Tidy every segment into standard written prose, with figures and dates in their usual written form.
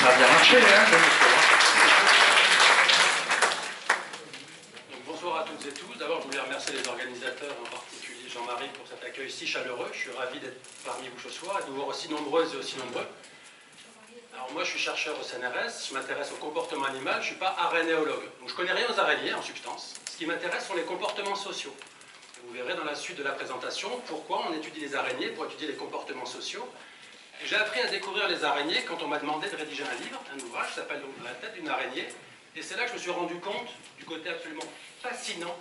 Ça a bien marché, hein, Donc, bonsoir à toutes et tous. D'abord, je voulais remercier les organisateurs, en particulier Jean-Marie, pour cet accueil si chaleureux. Je suis ravi d'être parmi vous ce soir et de vous voir aussi nombreuses et aussi nombreux. Alors moi, je suis chercheur au CNRS, je m'intéresse au comportement animal, je ne suis pas araignéologue. Donc je ne connais rien aux araignées, en substance. Ce qui m'intéresse sont les comportements sociaux. Vous verrez dans la suite de la présentation pourquoi on étudie les araignées, pour étudier les comportements sociaux. J'ai appris à découvrir les araignées quand on m'a demandé de rédiger un livre, un ouvrage qui s'appelle donc La tête d'une araignée. Et c'est là que je me suis rendu compte du côté absolument fascinant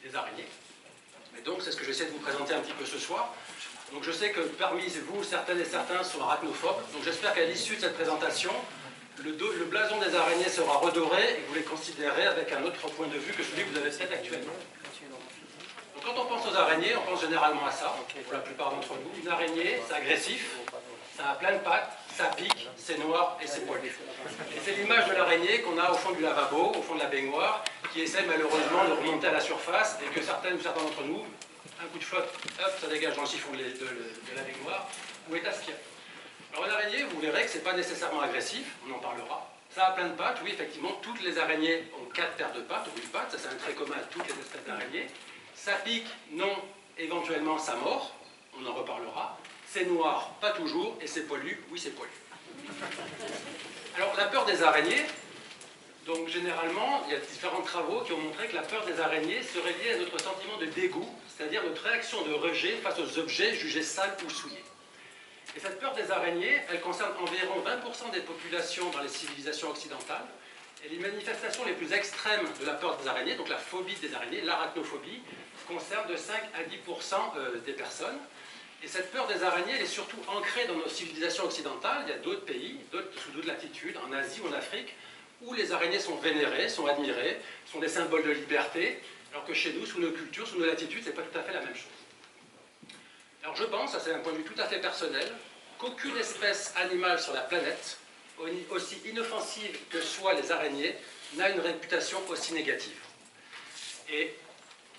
des araignées. Et donc c'est ce que j'essaie de vous présenter un petit peu ce soir. Donc je sais que parmi vous, certaines et certains sont arachnophobes. Donc j'espère qu'à l'issue de cette présentation, le blason des araignées sera redoré et que vous les considérez avec un autre point de vue que celui que vous avez peut-être actuellement. Donc quand on pense aux araignées, on pense généralement à ça, pour la plupart d'entre nous. Une araignée, c'est agressif, ça a plein de pattes, ça pique, c'est noir et c'est poilu. Et c'est l'image de l'araignée qu'on a au fond du lavabo, au fond de la baignoire, qui essaie malheureusement de remonter à la surface et que certaines ou certains d'entre nous, un coup de flotte, hop, ça dégage dans le siphon de la baignoire, ou est aspiré. Alors une araignée, vous verrez que ce n'est pas nécessairement agressif, on en parlera. Ça a plein de pattes, oui, effectivement, toutes les araignées ont 4 paires de pattes, ou une patte, ça c'est un trait commun à toutes les espèces d'araignées. Ça pique, non, éventuellement ça mord, on en reparlera. C'est noir, pas toujours, et c'est poilu, oui c'est poilu. Alors la peur des araignées, donc généralement, il y a différents travaux qui ont montré que la peur des araignées serait liée à notre sentiment de dégoût, c'est-à-dire notre réaction de rejet face aux objets jugés sales ou souillés. Et cette peur des araignées, elle concerne environ 20% des populations dans les civilisations occidentales. Et les manifestations les plus extrêmes de la peur des araignées, donc la phobie des araignées, l'arachnophobie, concerne de 5 à 10% des personnes. Et cette peur des araignées, elle est surtout ancrée dans nos civilisations occidentales. Il y a d'autres pays, sous d'autres latitudes, en Asie ou en Afrique, où les araignées sont vénérées, sont admirées, sont des symboles de liberté, alors que chez nous, sous nos cultures, sous nos latitudes, ce n'est pas tout à fait la même chose. Alors je pense, ça c'est un point de vue tout à fait personnel, qu'aucune espèce animale sur la planète, aussi inoffensive que soient les araignées, n'a une réputation aussi négative. Et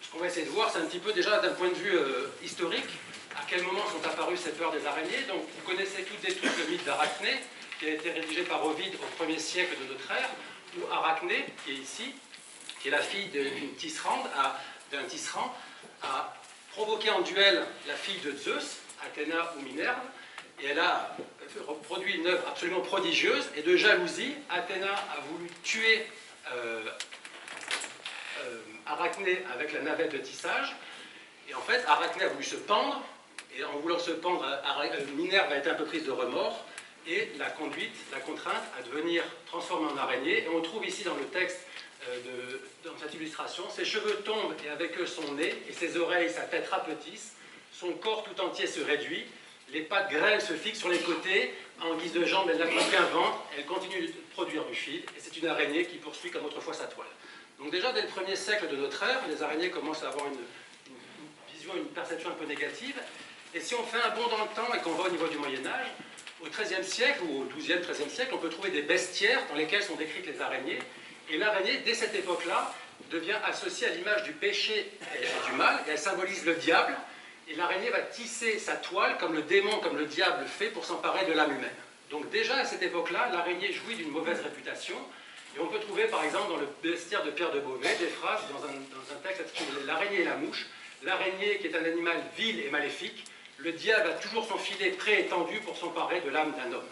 ce qu'on va essayer de voir, c'est un petit peu déjà d'un point de vue historique, à quel moment sont apparues ces peurs des araignées. Donc vous connaissez toutes et tous le mythe d'Arachné, qui a été rédigé par Ovide au 1er siècle de notre ère, où Arachné, qui est ici, qui est la fille d'un tisserand, a provoqué en duel la fille de Zeus, Athéna ou Minerve, et elle a produit une œuvre absolument prodigieuse, et de jalousie, Athéna a voulu tuer Arachné avec la navette de tissage, et en fait Arachné a voulu se pendre, et en voulant se pendre, Minerve a été un peu prise de remords, et l'a contrainte à devenir transformée en araignée, et on trouve ici dans le texte dans cette illustration, ses cheveux tombent et avec eux son nez, et ses oreilles, sa tête rapetissent, son corps tout entier se réduit, les pattes grêles se fixent sur les côtés, en guise de jambes, elle n'a plus qu'un ventre, elle continue de produire du fil, et c'est une araignée qui poursuit comme autrefois sa toile. Donc déjà, dès le 1er siècle de notre ère, les araignées commencent à avoir une vision, une perception un peu négative, et si on fait un bond dans le temps et qu'on va au niveau du Moyen-Âge, au XIIIe siècle, ou au XIIe, XIIIe siècle, on peut trouver des bestiaires dans lesquels sont décrites les araignées, et l'araignée, dès cette époque-là, devient associée à l'image du péché et du mal, et elle symbolise le diable, et l'araignée va tisser sa toile comme le démon, comme le diable fait pour s'emparer de l'âme humaine. Donc déjà, à cette époque-là, l'araignée jouit d'une mauvaise réputation, et on peut trouver, par exemple, dans le bestiaire de Pierre de Beauvais, des phrases dans un texte intitulé « L'araignée et la mouche ». L'araignée, qui est un animal vil et maléfique, le diable a toujours son filet prêt et tendu pour s'emparer de l'âme d'un homme.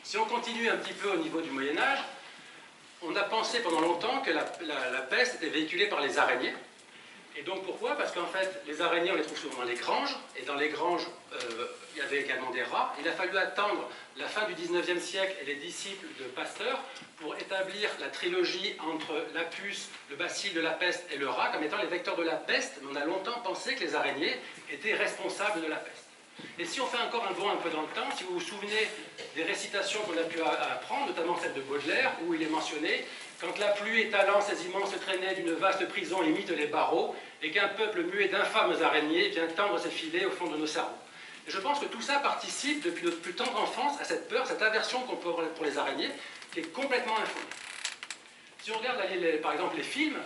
Si on continue un petit peu au niveau du Moyen-Âge, on a pensé pendant longtemps que la peste était véhiculée par les araignées. Et donc pourquoi? Parce qu'en fait, les araignées, on les trouve souvent dans les granges, et dans les granges, il y avait également des rats. Il a fallu attendre la fin du 19e siècle et les disciples de Pasteur pour établir la trilogie entre la puce, le bacille de la peste et le rat comme étant les vecteurs de la peste. Mais on a longtemps pensé que les araignées étaient responsables de la peste. Et si on fait encore un bond un peu dans le temps, si vous vous souvenez des récitations qu'on a pu apprendre, notamment celle de Baudelaire, où il est mentionné « Quand la pluie étalant ses immenses traînées d'une vaste prison imite les barreaux, et qu'un peuple muet d'infâmes araignées vient tendre ses filets au fond de nos cerveaux. » Et je pense que tout ça participe depuis notre plus tendre enfance à cette peur, cette aversion qu'on peut avoir pour les araignées, qui est complètement infondée. Si on regarde par exemple les films,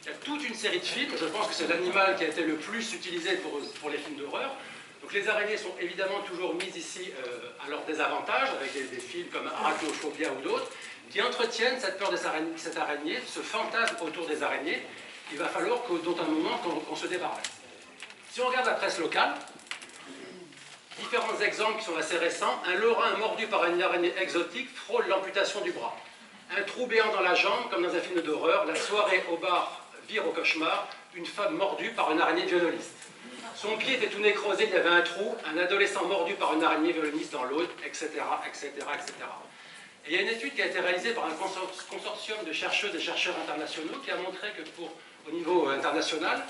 il y a toute une série de films, je pense que c'est l'animal qui a été le plus utilisé pour les films d'horreur. Donc les araignées sont évidemment toujours mises ici à leur désavantage, avec des films comme Arachnophobia ou d'autres, qui entretiennent cette peur de cette araignée, ce fantasme autour des araignées. Il va falloir qu'au bout d'un moment qu'on se débarrasse. Si on regarde la presse locale, différents exemples qui sont assez récents. Un Lorrain mordu par une araignée exotique frôle l'amputation du bras. Un trou béant dans la jambe, comme dans un film d'horreur. La soirée au bar vire au cauchemar. Une femme mordue par une araignée violoniste. Son pied était tout nécrosé, il y avait un trou. Un adolescent mordu par une araignée violoniste dans l'autre, etc., etc., etc. Et il y a une étude qui a été réalisée par un consortium de chercheuses et chercheurs internationaux qui a montré que au niveau international,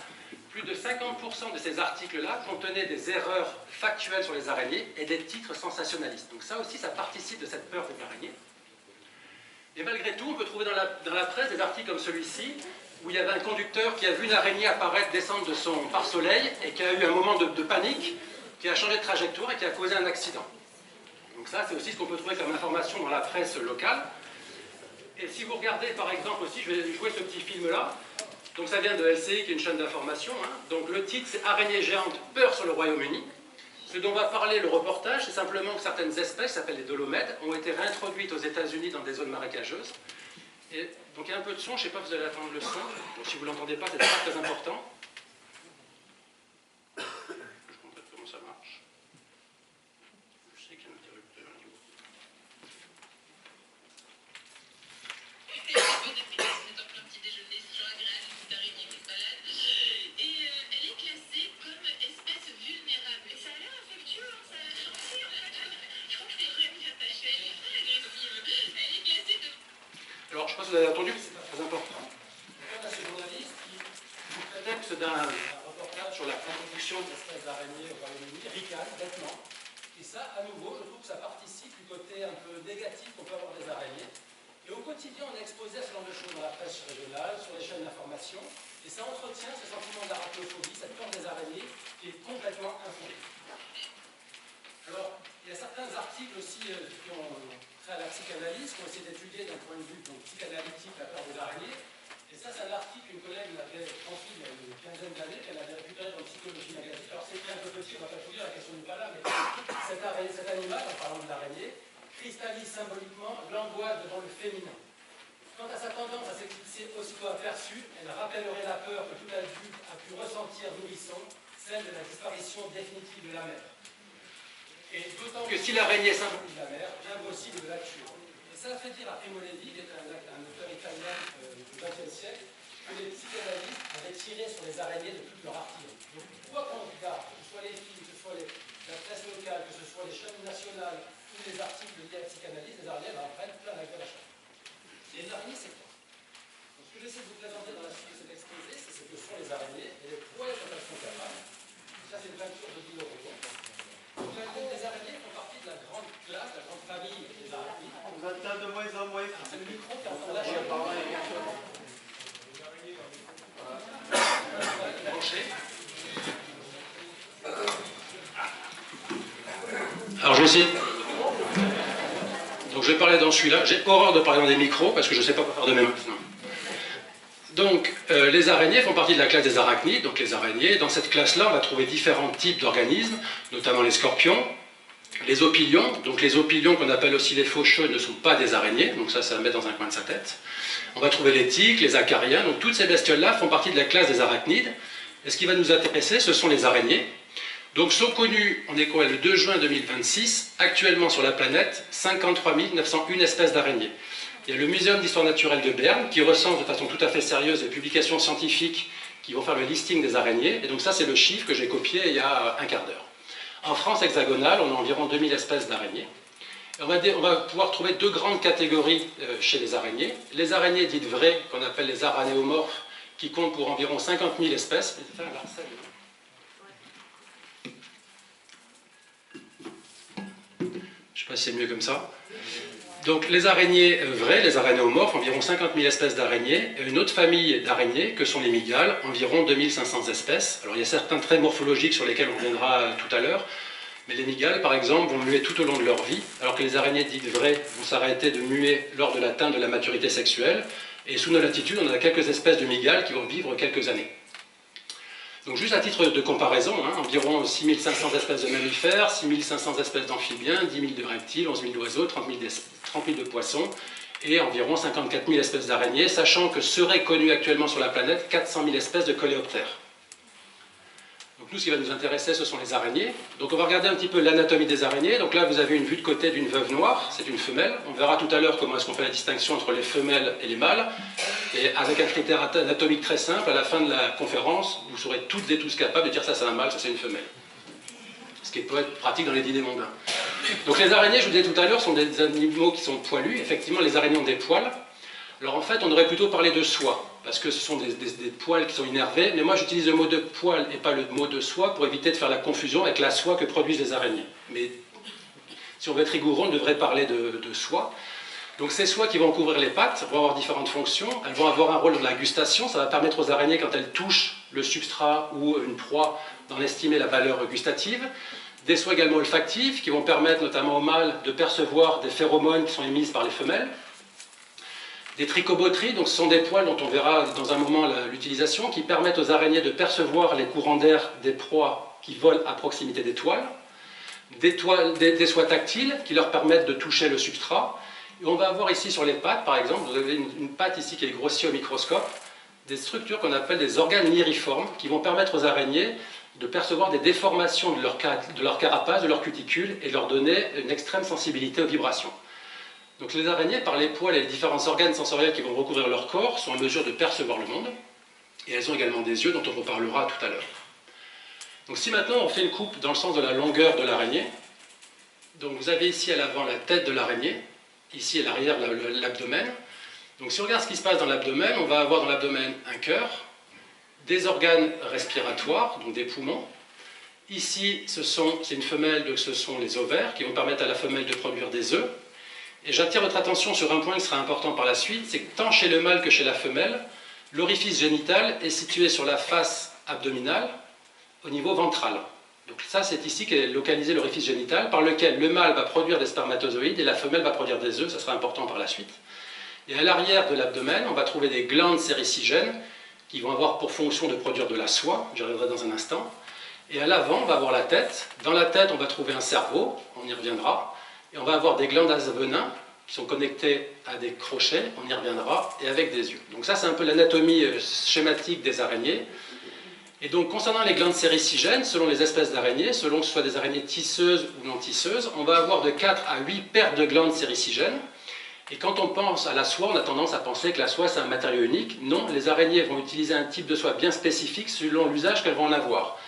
plus de 50% de ces articles-là contenaient des erreurs factuelles sur les araignées et des titres sensationnalistes. Donc ça aussi, ça participe de cette peur des araignées. Et malgré tout, on peut trouver dans la presse des articles comme celui-ci, où il y avait un conducteur qui a vu une araignée apparaître, descendre de son pare-soleil, et qui a eu un moment de panique, qui a changé de trajectoire et qui a causé un accident. Donc ça, c'est aussi ce qu'on peut trouver comme information dans la presse locale. Et si vous regardez, par exemple, aussi, je vais jouer ce petit film-là. Donc ça vient de LCI, qui est une chaîne d'information. Donc le titre, c'est « Araignée géante, peur sur le Royaume-Uni ». Ce dont va parler le reportage, c'est simplement que certaines espèces, qui s'appellent les dolomèdes, ont été réintroduites aux États-Unis dans des zones marécageuses. Et donc il y a un peu de son, je ne sais pas, vous allez attendre le son. Donc, si vous ne l'entendez pas, c'est pas très important. Je comprends pas comment ça marche. Je sais qu'il y a un interrupteur à niveau. Alors, je pense que vous avez entendu, c'est pas très important. On a ce journaliste qui, sous prétexte d'un reportage sur la reproduction d'espèces d'araignées au Royaume-Uni, ricane bêtement. Et ça, à nouveau, je trouve que ça participe du côté un peu négatif qu'on peut avoir des araignées. Et au quotidien, on est exposé à ce genre de choses dans la presse régionale, sur les chaînes d'information, et ça entretient ce sentiment d'arachnophobie, cette peur des araignées, qui est complètement infondée. Alors, il y a certains articles aussi qui ont trait à la psychanalyse, qui ont essayé d'étudier d'un point de vue psychanalytique la peur des araignées. Et ça, c'est un article qu'une collègue m'avait transmis il y a une quinzaine d'années, qu'elle avait récupéré dans Psychologie Magazine. Alors, c'est un peu petit, on ne va pas tout dire, la question n'est pas là, mais cet animal, en parlant de l'araignée, cristallise symboliquement l'angoisse devant le féminin. Quant à sa tendance à s'éclipser aussitôt aperçue, elle rappellerait la peur que tout adulte a pu ressentir nourrisson, celle de la disparition définitive de la mère. Et d'autant que si l'araignée symbolise la mer, bien aussi de la tuer. Et ça a fait dire à Primo Levi, qui est un auteur italien du XXe siècle, que les psychanalystes avaient tiré sur les araignées de toute leur artillerie. Donc, quoi qu'on regarde, que ce soit les films, que ce soit la presse locale, que ce soit les chaînes nationales ou les articles liés à la psychanalyse, les araignées en prennent plein la gueule à chaque fois. Et les araignées, c'est quoi? Donc, ce que j'essaie de vous présenter dans la suite de cet exposé, c'est ce que sont les araignées et les prouesses dont elles sont capables. Ça, c'est une peinture de Guy Loroy. Donc, les araignées font partie de la grande classe, la grande famille des araignées. Vous entendez de moins en moins. C'est le micro qui est en train de lâcher. Alors je vais essayer. Donc je vais parler dans celui-là. J'ai horreur de parler dans des micros parce que je ne sais pas quoi faire de mes mains. Donc les araignées font partie de la classe des arachnides. Donc les araignées, dans cette classe-là, on va trouver différents types d'organismes, notamment les scorpions, les opilions. Donc les opilions qu'on appelle aussi les faucheux ne sont pas des araignées. Donc ça va mettre dans un coin de sa tête. On va trouver les tiques, les acariens. Donc toutes ces bestioles-là font partie de la classe des arachnides. Et ce qui va nous intéresser, ce sont les araignées. Donc sont connues, on est quoi, le 2 juin 2026, actuellement sur la planète, 53 901 espèces d'araignées. Il y a le Muséum d'histoire naturelle de Berne qui recense de façon tout à fait sérieuse les publications scientifiques qui vont faire le listing des araignées. Et donc ça, c'est le chiffre que j'ai copié il y a un quart d'heure. En France hexagonale, on a environ 2000 espèces d'araignées. On va pouvoir trouver deux grandes catégories chez les araignées. Les araignées dites vraies, qu'on appelle les aranéomorphes, qui comptent pour environ 50 000 espèces. Je ne sais pas si c'est mieux comme ça. Donc les araignées vraies, les aranéomorphes, environ 50 000 espèces d'araignées. Et une autre famille d'araignées, que sont les mygales, environ 2500 espèces. Alors il y a certains traits morphologiques sur lesquels on reviendra tout à l'heure. Mais les mygales, par exemple, vont muer tout au long de leur vie, alors que les araignées dites vraies vont s'arrêter de muer lors de l'atteinte de la maturité sexuelle. Et sous nos latitudes, on a quelques espèces de mygales qui vont vivre quelques années. Donc juste à titre de comparaison, environ 6500 espèces de mammifères, 6500 espèces d'amphibiens, 10 000 de reptiles, 11 000 d'oiseaux, 30 000 de poissons et environ 54 000 espèces d'araignées, sachant que seraient connues actuellement sur la planète 400 000 espèces de coléoptères. Donc nous, ce qui va nous intéresser, ce sont les araignées. Donc on va regarder un petit peu l'anatomie des araignées. Donc là, vous avez une vue de côté d'une veuve noire, c'est une femelle. On verra tout à l'heure comment est-ce qu'on fait la distinction entre les femelles et les mâles. Et avec un critère anatomique très simple, à la fin de la conférence, vous serez toutes et tous capables de dire ça c'est un mâle, ça c'est une femelle. Ce qui peut être pratique dans les dîners mondains. Donc les araignées, je vous disais tout à l'heure, sont des animaux qui sont poilus. Effectivement, les araignées ont des poils. Alors en fait, on aurait plutôt parlé de soie, parce que ce sont des poils qui sont innervés, mais moi j'utilise le mot de poil et pas le mot de soie pour éviter de faire la confusion avec la soie que produisent les araignées. Mais si on veut être rigoureux, on devrait parler de soie. Donc ces soies qui vont couvrir les pattes vont avoir différentes fonctions. Elles vont avoir un rôle dans la gustation, ça va permettre aux araignées, quand elles touchent le substrat ou une proie, d'en estimer la valeur gustative. Des soies également olfactives qui vont permettre notamment aux mâles de percevoir des phéromones qui sont émises par les femelles. Des trichoboteries, donc ce sont des poils dont on verra dans un moment l'utilisation, qui permettent aux araignées de percevoir les courants d'air des proies qui volent à proximité des toiles. Des soies tactiles qui leur permettent de toucher le substrat. Et on va avoir ici sur les pattes, par exemple, vous avez une patte ici qui est grossie au microscope, des structures qu'on appelle des organes lyriformes qui vont permettre aux araignées de percevoir des déformations de leur carapace, de leur cuticule et leur donner une extrême sensibilité aux vibrations. Donc les araignées, par les poils et les différents organes sensoriels qui vont recouvrir leur corps, sont en mesure de percevoir le monde. Et elles ont également des yeux dont on reparlera tout à l'heure. Donc si maintenant on fait une coupe dans le sens de la longueur de l'araignée, donc vous avez ici à l'avant la tête de l'araignée, ici à l'arrière l'abdomen. Donc si on regarde ce qui se passe dans l'abdomen, on va avoir dans l'abdomen un cœur, des organes respiratoires, donc des poumons. Ici, c'est une femelle, donc ce sont les ovaires qui vont permettre à la femelle de produire des œufs. Et j'attire votre attention sur un point qui sera important par la suite, c'est que tant chez le mâle que chez la femelle, l'orifice génital est situé sur la face abdominale au niveau ventral. Donc ça, c'est ici qu'est localisé l'orifice génital par lequel le mâle va produire des spermatozoïdes et la femelle va produire des œufs, ça sera important par la suite. Et à l'arrière de l'abdomen, on va trouver des glandes séricigènes qui vont avoir pour fonction de produire de la soie, j'y reviendrai dans un instant. Et à l'avant, on va avoir la tête. Dans la tête, on va trouver un cerveau, on y reviendra. Et on va avoir des glandes à venin qui sont connectées à des crochets, on y reviendra, et avec des yeux. Donc ça, c'est un peu l'anatomie schématique des araignées. Et donc, concernant les glandes séricigènes, selon les espèces d'araignées, selon que ce soit des araignées tisseuses ou non tisseuses, on va avoir de 4 à 8 paires de glandes séricigènes. Et quand on pense à la soie, on a tendance à penser que la soie, c'est un matériau unique. Non, les araignées vont utiliser un type de soie bien spécifique selon l'usage qu'elles vont en avoir.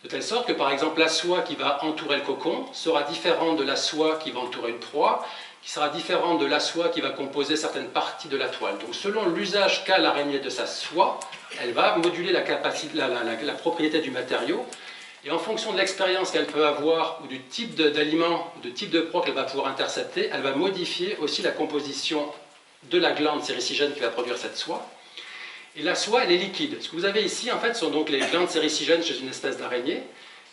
De telle sorte que, par exemple, la soie qui va entourer le cocon sera différente de la soie qui va entourer une proie, qui sera différente de la soie qui va composer certaines parties de la toile. Donc, selon l'usage qu'a l'araignée de sa soie, elle va moduler la propriété du matériau. Et en fonction de l'expérience qu'elle peut avoir, ou du type d'aliment, ou du type de proie qu'elle va pouvoir intercepter, elle va modifier aussi la composition de la glande séricigène qui va produire cette soie. Et la soie, elle est liquide. Ce que vous avez ici, en fait, sont donc les glandes séricigènes chez une espèce d'araignée.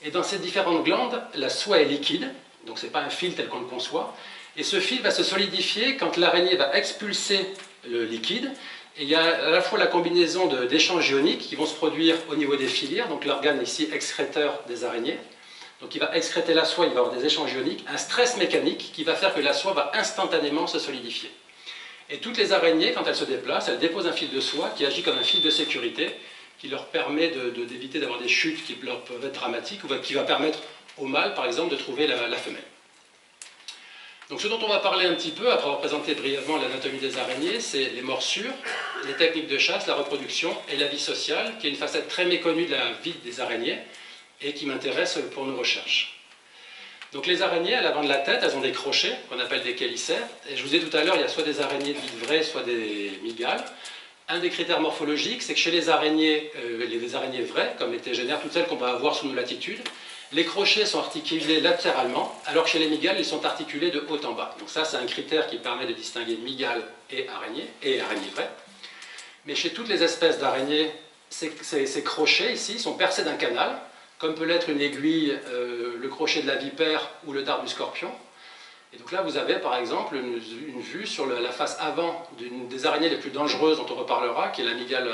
Et dans ces différentes glandes, la soie est liquide, donc ce n'est pas un fil tel qu'on le conçoit. Et ce fil va se solidifier quand l'araignée va expulser le liquide. Et il y a à la fois la combinaison d'échanges ioniques qui vont se produire au niveau des filières, donc l'organe ici excréteur des araignées. Donc il va excréter la soie, il va avoir des échanges ioniques, un stress mécanique qui va faire que la soie va instantanément se solidifier. Et toutes les araignées, quand elles se déplacent, elles déposent un fil de soie qui agit comme un fil de sécurité, qui leur permet d'éviter d'avoir des chutes qui leur peuvent être dramatiques, ou qui va permettre au mâle, par exemple, de trouver la femelle. Donc ce dont on va parler un petit peu, après avoir présenté brièvement l'anatomie des araignées, c'est les morsures, les techniques de chasse, la reproduction et la vie sociale, qui est une facette très méconnue de la vie des araignées, et qui m'intéresse pour nos recherches. Donc les araignées, à l'avant de la tête, elles ont des crochets, qu'on appelle des chélicères. Et je vous ai dit tout à l'heure, il y a soit des araignées dites vraies, soit des mygales. Un des critères morphologiques, c'est que chez les araignées vraies, comme les tégénaires, toutes celles qu'on va avoir sous nos latitudes, les crochets sont articulés latéralement, alors que chez les mygales, ils sont articulés de haut en bas. Donc ça, c'est un critère qui permet de distinguer mygales et araignées vraies. Mais chez toutes les espèces d'araignées, ces crochets ici sont percés d'un canal, comme peut l'être une aiguille, le crochet de la vipère ou le dard du scorpion. Et donc là, vous avez par exemple une vue sur la face avant d'une des araignées les plus dangereuses dont on reparlera, qui est la mygale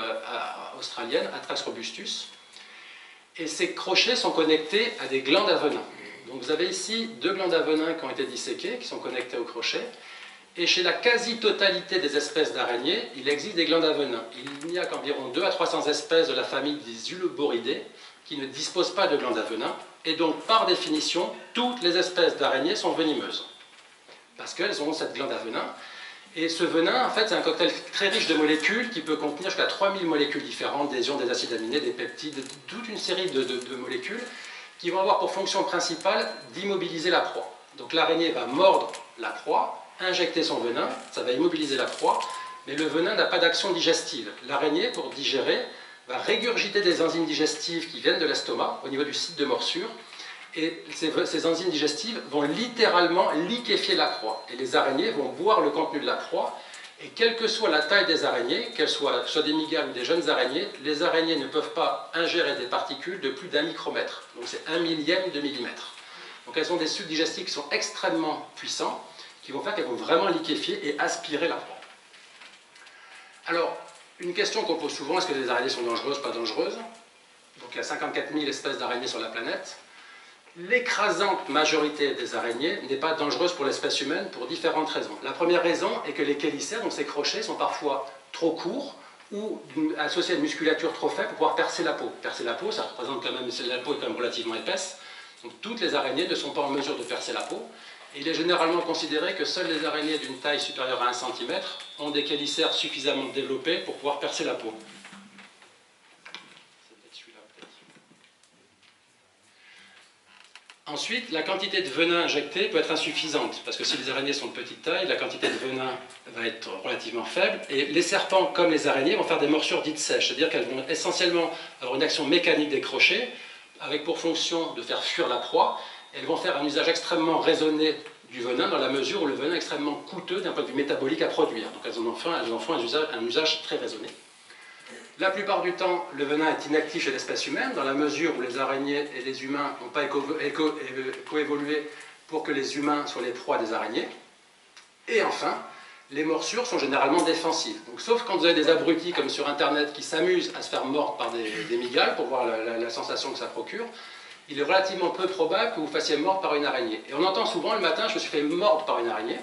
australienne, Atrax robustus. Et ces crochets sont connectés à des glandes à venin. Donc vous avez ici 2 glandes à venin qui ont été disséquées, qui sont connectées au crochet. Et chez la quasi-totalité des espèces d'araignées, il existe des glandes à venin. Il n'y a qu'environ 200 à 300 espèces de la famille des Uloboridés qui ne disposent pas de glandes à venin. Et donc, par définition, toutes les espèces d'araignées sont venimeuses. Parce qu'elles ont cette glande à venin. Et ce venin, en fait, c'est un cocktail très riche de molécules qui peut contenir jusqu'à 3000 molécules différentes, des ions, des acides aminés, des peptides, toute une série de molécules qui vont avoir pour fonction principale d'immobiliser la proie. Donc l'araignée va mordre la proie, injecter son venin, ça va immobiliser la proie, mais le venin n'a pas d'action digestive. L'araignée, pour digérer, va régurgiter des enzymes digestives qui viennent de l'estomac, au niveau du site de morsure, et ces enzymes digestives vont littéralement liquéfier la proie. Et les araignées vont boire le contenu de la proie, et quelle que soit la taille des araignées, qu'elles soient des mygales ou des jeunes araignées, les araignées ne peuvent pas ingérer des particules de plus d'1 micromètre. Donc c'est 1/1000 de millimètre. Donc elles ont des sucs digestifs qui sont extrêmement puissants, qui vont faire qu'elles vont vraiment liquéfier et aspirer la proie. Alors, une question qu'on pose souvent, est-ce que les araignées sont dangereuses, pas dangereuses? Donc il y a 54 000 espèces d'araignées sur la planète. L'écrasante majorité des araignées n'est pas dangereuse pour l'espèce humaine pour différentes raisons. La première raison est que les chélicères, donc ces crochets, sont parfois trop courts ou associés à une musculature trop faible pour pouvoir percer la peau. Percer la peau, ça représente quand même, la peau est quand même relativement épaisse, donc toutes les araignées ne sont pas en mesure de percer la peau. Et il est généralement considéré que seules les araignées d'une taille supérieure à 1 cm ont des chélicères suffisamment développés pour pouvoir percer la peau. Ensuite, la quantité de venin injecté peut être insuffisante, parce que si les araignées sont de petite taille, la quantité de venin va être relativement faible, et les serpents, comme les araignées, vont faire des morsures dites sèches, c'est-à-dire qu'elles vont essentiellement avoir une action mécanique des crochets, avec pour fonction de faire fuir la proie. Elles vont faire un usage extrêmement raisonné du venin, dans la mesure où le venin est extrêmement coûteux d'un point de vue métabolique à produire. Donc elles en font un usage très raisonné. La plupart du temps, le venin est inactif chez l'espèce humaine, dans la mesure où les araignées et les humains n'ont pas coévolué pour que les humains soient les proies des araignées. Et enfin, les morsures sont généralement défensives. Donc, sauf quand vous avez des abrutis comme sur Internet qui s'amusent à se faire mordre par des mygales pour voir la sensation que ça procure, il est relativement peu probable que vous fassiez mordre par une araignée. Et on entend souvent le matin, je me suis fait mordre par une araignée.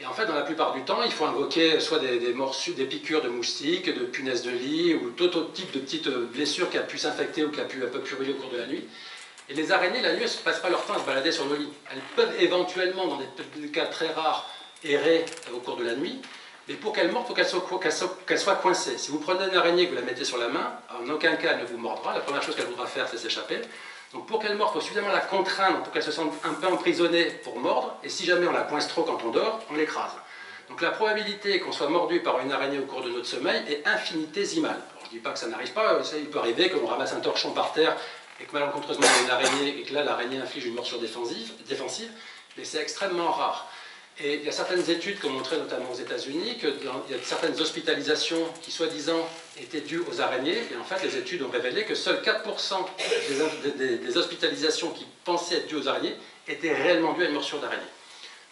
Et en fait, dans la plupart du temps, il faut invoquer soit des morsures, des piqûres de moustiques, de punaises de lit, ou tout autre type de petites blessures qui a pu s'infecter ou qui a pu un peu puriller au cours de la nuit. Et les araignées, la nuit, elles ne passent pas leur temps à se balader sur nos lits. Elles peuvent éventuellement, dans des cas très rares, errer au cours de la nuit, mais pour qu'elles mordent, il faut qu'elles soient coincées. Si vous prenez une araignée et que vous la mettez sur la main, en aucun cas elle ne vous mordra. La première chose qu'elle voudra faire, c'est s'échapper. Donc pour qu'elle morde, il faut suffisamment la contraindre pour qu'elle se sente un peu emprisonnée pour mordre, et si jamais on la coince trop quand on dort, on l'écrase. Donc la probabilité qu'on soit mordu par une araignée au cours de notre sommeil est infinitésimale. Alors, je ne dis pas que ça n'arrive pas, il peut arriver qu'on ramasse un torchon par terre et que malencontreusement il y a une araignée, et que là l'araignée inflige une morsure défensive, mais c'est extrêmement rare. Et il y a certaines études qui ont montré, notamment aux États-Unis, qu'il y a certaines hospitalisations qui, soi-disant, étaient dues aux araignées. Et en fait, les études ont révélé que seuls 4% des hospitalisations qui pensaient être dues aux araignées étaient réellement dues à une morsure d'araignée.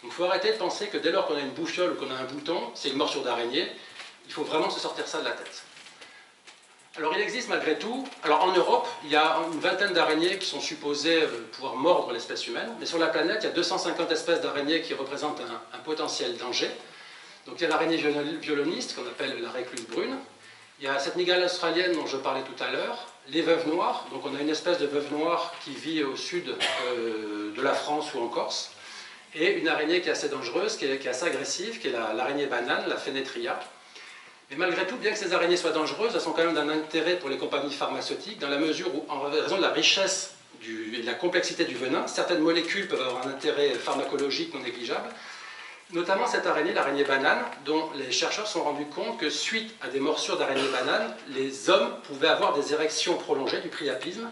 Donc il faut arrêter de penser que dès lors qu'on a une bouffiolle ou qu'on a un bouton, c'est une morsure d'araignée. Il faut vraiment se sortir ça de la tête. Alors il existe malgré tout, alors en Europe, il y a une vingtaine d'araignées qui sont supposées pouvoir mordre l'espèce humaine, mais sur la planète, il y a 250 espèces d'araignées qui représentent un potentiel danger. Donc il y a l'araignée violoniste, qu'on appelle la récluse brune, il y a cette mygale australienne dont je parlais tout à l'heure, les veuves noires, donc on a une espèce de veuve noire qui vit au sud de la France ou en Corse, et une araignée qui est assez dangereuse, qui est assez agressive, qui est l'araignée banane, la Phénétria. Mais malgré tout, bien que ces araignées soient dangereuses, elles sont quand même d'un intérêt pour les compagnies pharmaceutiques, dans la mesure où, en raison de la richesse et de la complexité du venin, certaines molécules peuvent avoir un intérêt pharmacologique non négligeable. Notamment cette araignée, l'araignée banane, dont les chercheurs se sont rendus compte que suite à des morsures d'araignée banane, les hommes pouvaient avoir des érections prolongées, du priapisme.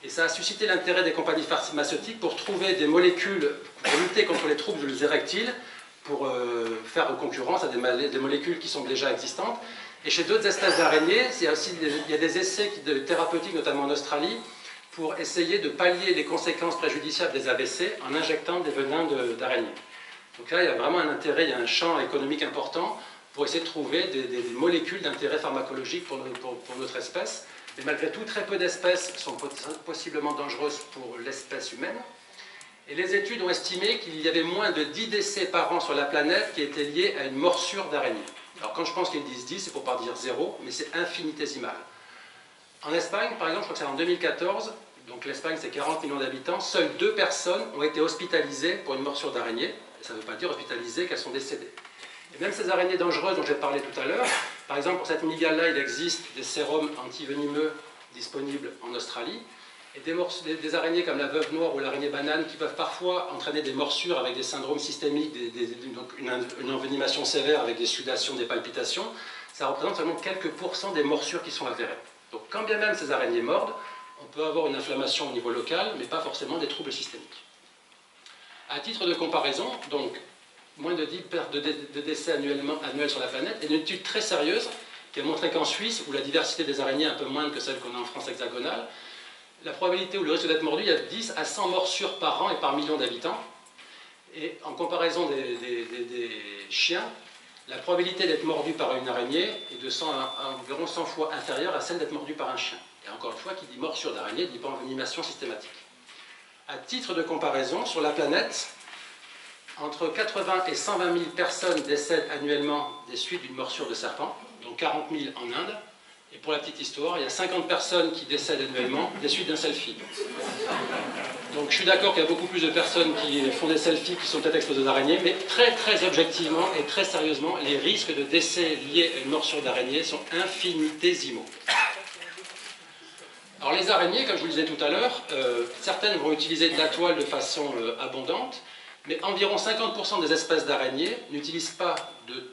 Et ça a suscité l'intérêt des compagnies pharmaceutiques pour trouver des molécules pour lutter contre les troubles érectiles, pour faire concurrence à des molécules qui sont déjà existantes. Et chez d'autres espèces d'araignées, il y a des essais thérapeutiques, notamment en Australie, pour essayer de pallier les conséquences préjudiciables des AVC en injectant des venins d'araignées. Donc là, il y a vraiment un intérêt, il y a un champ économique important pour essayer de trouver des molécules d'intérêt pharmacologique pour notre espèce. Mais malgré tout, très peu d'espèces sont possiblement dangereuses pour l'espèce humaine. Et les études ont estimé qu'il y avait moins de 10 décès par an sur la planète qui étaient liés à une morsure d'araignée. Alors quand je pense qu'ils disent 10, c'est pour pas dire 0, mais c'est infinitésimal. En Espagne, par exemple, je crois que c'est en 2014, donc l'Espagne c'est 40 millions d'habitants, seules 2 personnes ont été hospitalisées pour une morsure d'araignée. Et ça ne veut pas dire hospitalisées qu'elles sont décédées. Et même ces araignées dangereuses dont j'ai parlé tout à l'heure, par exemple pour cette mygale-là, il existe des sérums antivenimeux disponibles en Australie. Et des araignées comme la veuve noire ou l'araignée banane qui peuvent parfois entraîner des morsures avec des syndromes systémiques, donc une envenimation sévère avec des sudations, des palpitations, ça représente seulement quelques pourcents des morsures qui sont avérées. Donc quand bien même ces araignées mordent, on peut avoir une inflammation au niveau local, mais pas forcément des troubles systémiques. À titre de comparaison, donc moins de 10 pertes de décès annuels sur la planète, et une étude très sérieuse qui a montré qu'en Suisse, où la diversité des araignées est un peu moindre que celle qu'on a en France hexagonale, la probabilité ou le risque d'être mordu, il y a 10 à 100 morsures par an et par million d'habitants. Et en comparaison des chiens, la probabilité d'être mordu par une araignée est de environ 100 fois inférieure à celle d'être mordu par un chien. Et encore une fois, qui dit morsure d'araignée, dit pas envenimation systématique. À titre de comparaison, sur la planète, entre 80 et 120 000 personnes décèdent annuellement des suites d'une morsure de serpent, dont 40 000 en Inde. Et pour la petite histoire, il y a 50 personnes qui décèdent annuellement des suites d'un selfie. Donc je suis d'accord qu'il y a beaucoup plus de personnes qui font des selfies qui sont peut-être exposées d'araignées, mais très objectivement et très sérieusement, les risques de décès liés à une morsure d'araignée sont infinitésimaux. Alors les araignées, comme je vous le disais tout à l'heure, certaines vont utiliser de la toile de façon abondante, mais environ 50% des espèces d'araignées n'utilisent pas de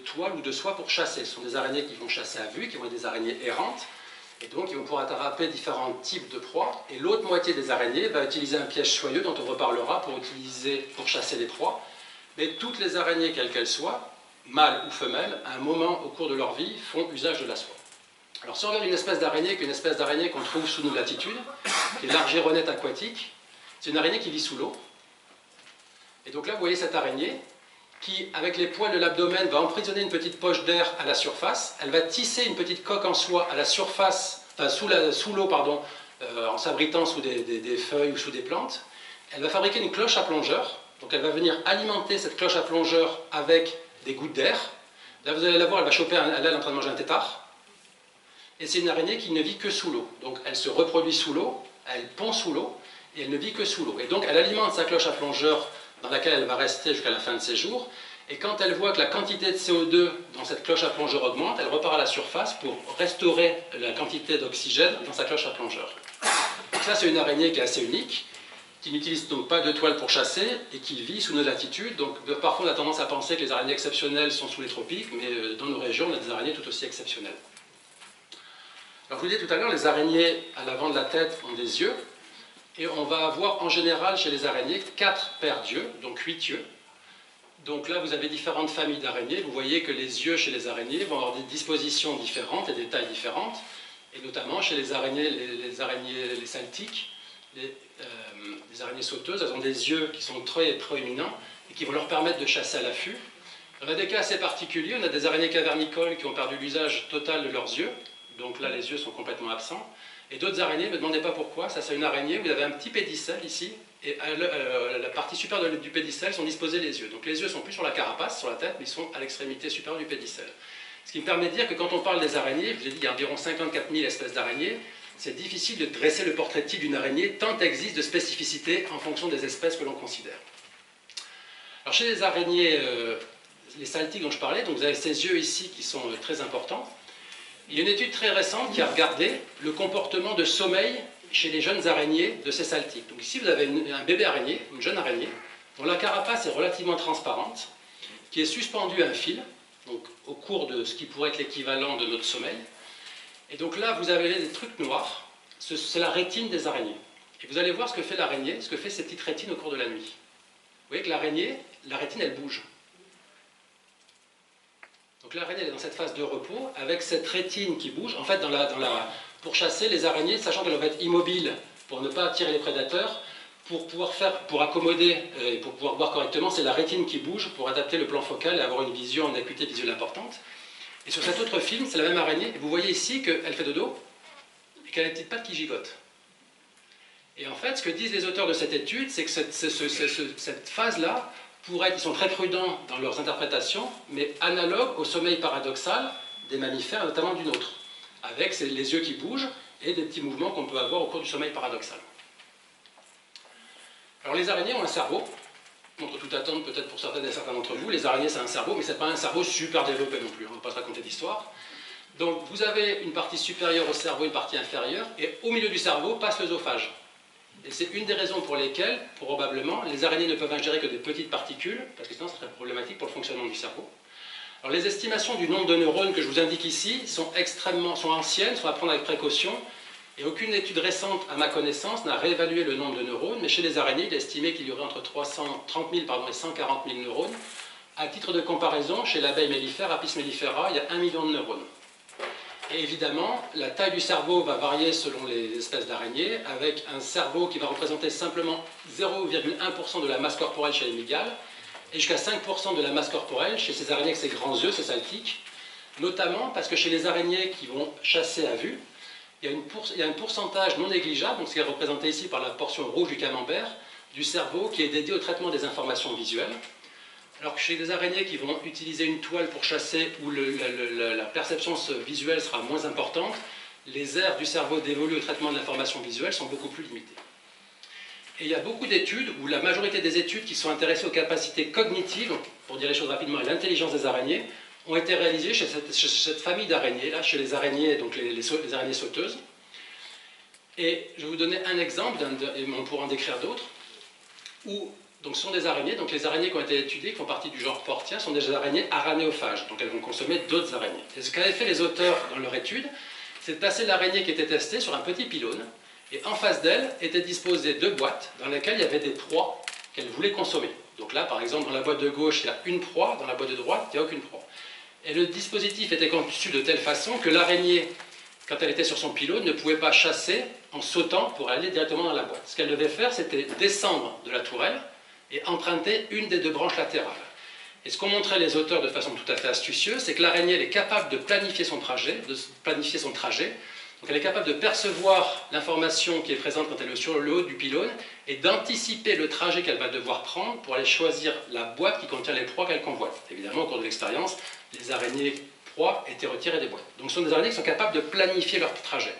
toile ou de soie pour chasser. Ce sont des araignées qui vont chasser à vue, qui vont être des araignées errantes, et donc ils vont pouvoir attraper différents types de proies. Et l'autre moitié des araignées va utiliser un piège soyeux dont on reparlera pour chasser les proies. Mais toutes les araignées, quelles qu'elles soient, mâles ou femelles, à un moment au cours de leur vie, font usage de la soie. Alors si on regarde une espèce d'araignée, qu'une espèce d'araignée qu'on trouve sous nos latitudes, qui est l'argéronette aquatique, c'est une araignée qui vit sous l'eau. Et donc là, vous voyez cette araignée qui, avec les poils de l'abdomen, va emprisonner une petite poche d'air à la surface. Elle va tisser une petite coque en soie à la surface, enfin sous l'eau, pardon, en s'abritant sous des feuilles ou sous des plantes. Elle va fabriquer une cloche à plongeur. Donc elle va venir alimenter cette cloche à plongeur avec des gouttes d'air. Là, vous allez la voir, elle va choper, elle est en train de manger un tétard. Et c'est une araignée qui ne vit que sous l'eau. Donc elle se reproduit sous l'eau, elle pond sous l'eau, et elle ne vit que sous l'eau. Et donc elle alimente sa cloche à plongeur dans laquelle elle va rester jusqu'à la fin de ses jours. Et quand elle voit que la quantité de CO2 dans cette cloche à plongeur augmente, elle repart à la surface pour restaurer la quantité d'oxygène dans sa cloche à plongeur. Donc ça, c'est une araignée qui est assez unique, qui n'utilise donc pas de toile pour chasser et qui vit sous nos latitudes. Donc parfois, on a tendance à penser que les araignées exceptionnelles sont sous les tropiques, mais dans nos régions, on a des araignées tout aussi exceptionnelles. Alors, je vous disais tout à l'heure, les araignées à l'avant de la tête ont des yeux. Et on va avoir en général chez les araignées 4 paires d'yeux, donc 8 yeux. Donc là, vous avez différentes familles d'araignées. Vous voyez que les yeux chez les araignées vont avoir des dispositions différentes et des tailles différentes. Et notamment chez les araignées, les saltiques, les araignées sauteuses, elles ont des yeux qui sont très proéminents et qui vont leur permettre de chasser à l'affût. On a des cas assez particuliers. On a des araignées cavernicoles qui ont perdu l'usage total de leurs yeux. Donc là, les yeux sont complètement absents. Et d'autres araignées, ne me demandez pas pourquoi, ça c'est une araignée, vous avez un petit pédicelle ici, et à la partie supérieure du pédicelle sont disposés les yeux. Donc les yeux ne sont plus sur la carapace, sur la tête, mais ils sont à l'extrémité supérieure du pédicelle. Ce qui me permet de dire que quand on parle des araignées, je vous ai dit, il y a environ 54 000 espèces d'araignées, c'est difficile de dresser le portrait type d'une araignée, tant existe de spécificités en fonction des espèces que l'on considère. Alors chez les araignées, les saltiques dont je parlais, donc vous avez ces yeux ici qui sont très importants. Il y a une étude très récente qui a regardé le comportement de sommeil chez les jeunes araignées de ces saltiques. Donc ici, vous avez un bébé araignée, une jeune araignée, dont la carapace est relativement transparente, qui est suspendue à un fil, donc au cours de ce qui pourrait être l'équivalent de notre sommeil. Et donc là, vous avez des trucs noirs, c'est la rétine des araignées. Et vous allez voir ce que fait l'araignée, ce que fait ces petites rétines au cours de la nuit. Vous voyez que l'araignée, la rétine, elle bouge. Donc l'araignée est dans cette phase de repos, avec cette rétine qui bouge. En fait, pour chasser les araignées, sachant qu'elles vont être immobiles pour ne pas attirer les prédateurs, pour accommoder et pour pouvoir voir correctement, c'est la rétine qui bouge pour adapter le plan focal et avoir une vision, une acuité visuelle importante. Et sur cet autre film, c'est la même araignée. Et vous voyez ici qu'elle fait dodo, qu'elle a des petites pattes qui gigotent. Et en fait, ce que disent les auteurs de cette étude, c'est que cette phase-là pourrait être, ils sont très prudents dans leurs interprétations, mais analogue au sommeil paradoxal des mammifères, notamment du nôtre, avec les yeux qui bougent et des petits mouvements qu'on peut avoir au cours du sommeil paradoxal. Alors les araignées ont un cerveau, contre toute attente peut-être pour certaines et certains d'entre vous, les araignées c'est un cerveau, mais ce n'est pas un cerveau super développé non plus, on ne va pas se raconter d'histoire. Donc vous avez une partie supérieure au cerveau, une partie inférieure, et au milieu du cerveau passe l'œsophage. Et c'est une des raisons pour lesquelles, probablement, les araignées ne peuvent ingérer que des petites particules, parce que sinon ce serait problématique pour le fonctionnement du cerveau. Alors les estimations du nombre de neurones que je vous indique ici sont anciennes, sont à prendre avec précaution, et aucune étude récente, à ma connaissance, n'a réévalué le nombre de neurones, mais chez les araignées, il est estimé qu'il y aurait entre 330 000 et 140 000 neurones. À titre de comparaison, chez l'abeille mellifère, Apis mellifera, il y a 1 million de neurones. Et évidemment, la taille du cerveau va varier selon les espèces d'araignées, avec un cerveau qui va représenter simplement 0,1% de la masse corporelle chez les mygales, et jusqu'à 5% de la masse corporelle chez ces araignées avec ces grands yeux, ces saltiques, notamment parce que chez les araignées qui vont chasser à vue, il y a un pourcentage non négligeable, donc ce qui est représenté ici par la portion rouge du camembert, du cerveau qui est dédié au traitement des informations visuelles. Alors que chez les araignées qui vont utiliser une toile pour chasser, où la perception visuelle sera moins importante, les aires du cerveau dévolues au traitement de l'information visuelle sont beaucoup plus limitées. Et il y a beaucoup d'études, ou la majorité des études qui sont intéressées aux capacités cognitives, pour dire les choses rapidement, et l'intelligence des araignées, ont été réalisées chez cette famille d'araignées, là, chez les araignées, donc les araignées sauteuses. Et je vais vous donner un exemple, et on pourra en décrire d'autres, où donc, ce sont des araignées, donc les araignées qui ont été étudiées, qui font partie du genre portien, sont des araignées aranéophages, donc elles vont consommer d'autres araignées. Et ce qu'avaient fait les auteurs dans leur étude, c'est de placer l'araignée qui était testée sur un petit pylône, et en face d'elle étaient disposées 2 boîtes dans lesquelles il y avait des proies qu'elle voulait consommer. Donc là, par exemple, dans la boîte de gauche, il y a une proie, dans la boîte de droite, il n'y a aucune proie. Et le dispositif était conçu de telle façon que l'araignée, quand elle était sur son pylône, ne pouvait pas chasser en sautant pour aller directement dans la boîte. Ce qu'elle devait faire, c'était descendre de la tourelle et emprunter une des 2 branches latérales. Et ce qu'ont montré les auteurs de façon tout à fait astucieuse, c'est que l'araignée est capable de planifier son trajet, donc elle est capable de percevoir l'information qui est présente quand elle est sur le haut du pylône et d'anticiper le trajet qu'elle va devoir prendre pour aller choisir la boîte qui contient les proies qu'elle convoite. Évidemment, au cours de l'expérience, les araignées proies étaient retirées des boîtes. Donc ce sont des araignées qui sont capables de planifier leur trajet.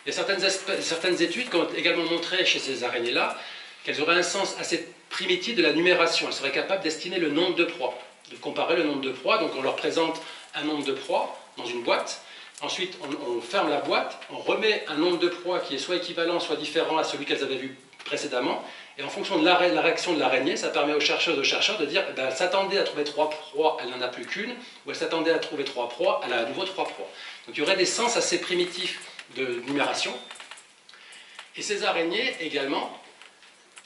Il y a certaines études qui ont également montré chez ces araignées-là qu'elles auraient un sens assez primitif de la numération. Elles seraient capables d'estimer le nombre de proies, de comparer le nombre de proies. Donc on leur présente un nombre de proies dans une boîte. Ensuite, on ferme la boîte, on remet un nombre de proies qui est soit équivalent, soit différent à celui qu'elles avaient vu précédemment. Et en fonction de la réaction de l'araignée, ça permet aux chercheurs de dire eh ben, elle s'attendait à trouver 3 proies, elle n'en a plus qu'une, ou elle s'attendait à trouver 3 proies, elle a à nouveau 3 proies. Donc il y aurait des sens assez primitifs de numération. Et ces araignées également,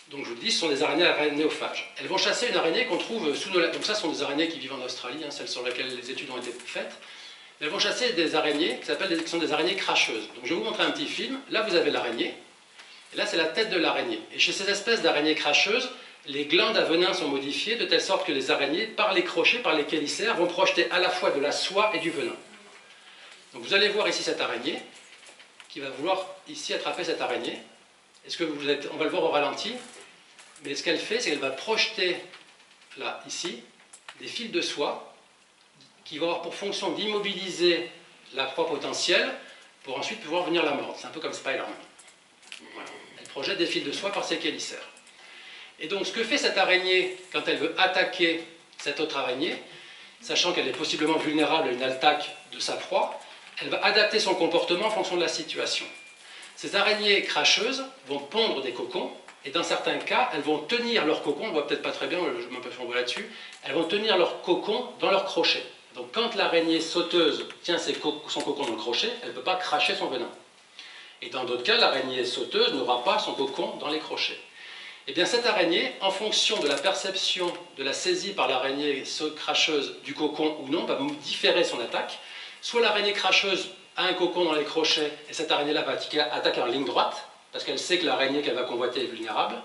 donc je vous le dis, ce sont des araignées aranéophages. Elles vont chasser une araignée qu'on trouve sous nos lacs. Donc ça, ce sont des araignées qui vivent en Australie, hein, celles sur lesquelles les études ont été faites. Elles vont chasser des araignées qui sont des araignées cracheuses. Donc je vais vous montrer un petit film. Là, vous avez l'araignée. Et là, c'est la tête de l'araignée. Et chez ces espèces d'araignées cracheuses, les glandes à venin sont modifiées de telle sorte que les araignées, par les crochets, par les chélicères, vont projeter à la fois de la soie et du venin. Donc vous allez voir ici cette araignée qui va vouloir ici attraper cette araignée. Est-ce que on va le voir au ralenti. Mais ce qu'elle fait, c'est qu'elle va projeter, là, ici, des fils de soie qui vont avoir pour fonction d'immobiliser la proie potentielle pour ensuite pouvoir venir la mordre. C'est un peu comme Spider-Man. Voilà. Elle projette des fils de soie par ses chélicères. Et donc, ce que fait cette araignée quand elle veut attaquer cette autre araignée, sachant qu'elle est possiblement vulnérable à une attaque de sa proie, elle va adapter son comportement en fonction de la situation. Ces araignées cracheuses vont pondre des cocons, et dans certains cas, elles vont tenir leur cocon, on ne voit peut-être pas très bien, je m'en là-dessus, elles vont tenir leur cocon dans leur crochet. Donc quand l'araignée sauteuse tient son cocon dans le crochet, elle ne peut pas cracher son venin. Et dans d'autres cas, l'araignée sauteuse n'aura pas son cocon dans les crochets. Et bien cette araignée, en fonction de la perception de la saisie par l'araignée cracheuse du cocon ou non, va différer son attaque. Soit l'araignée cracheuse a un cocon dans les crochets et cette araignée-là va attaquer en ligne droite, parce qu'elle sait que l'araignée qu'elle va convoiter est vulnérable.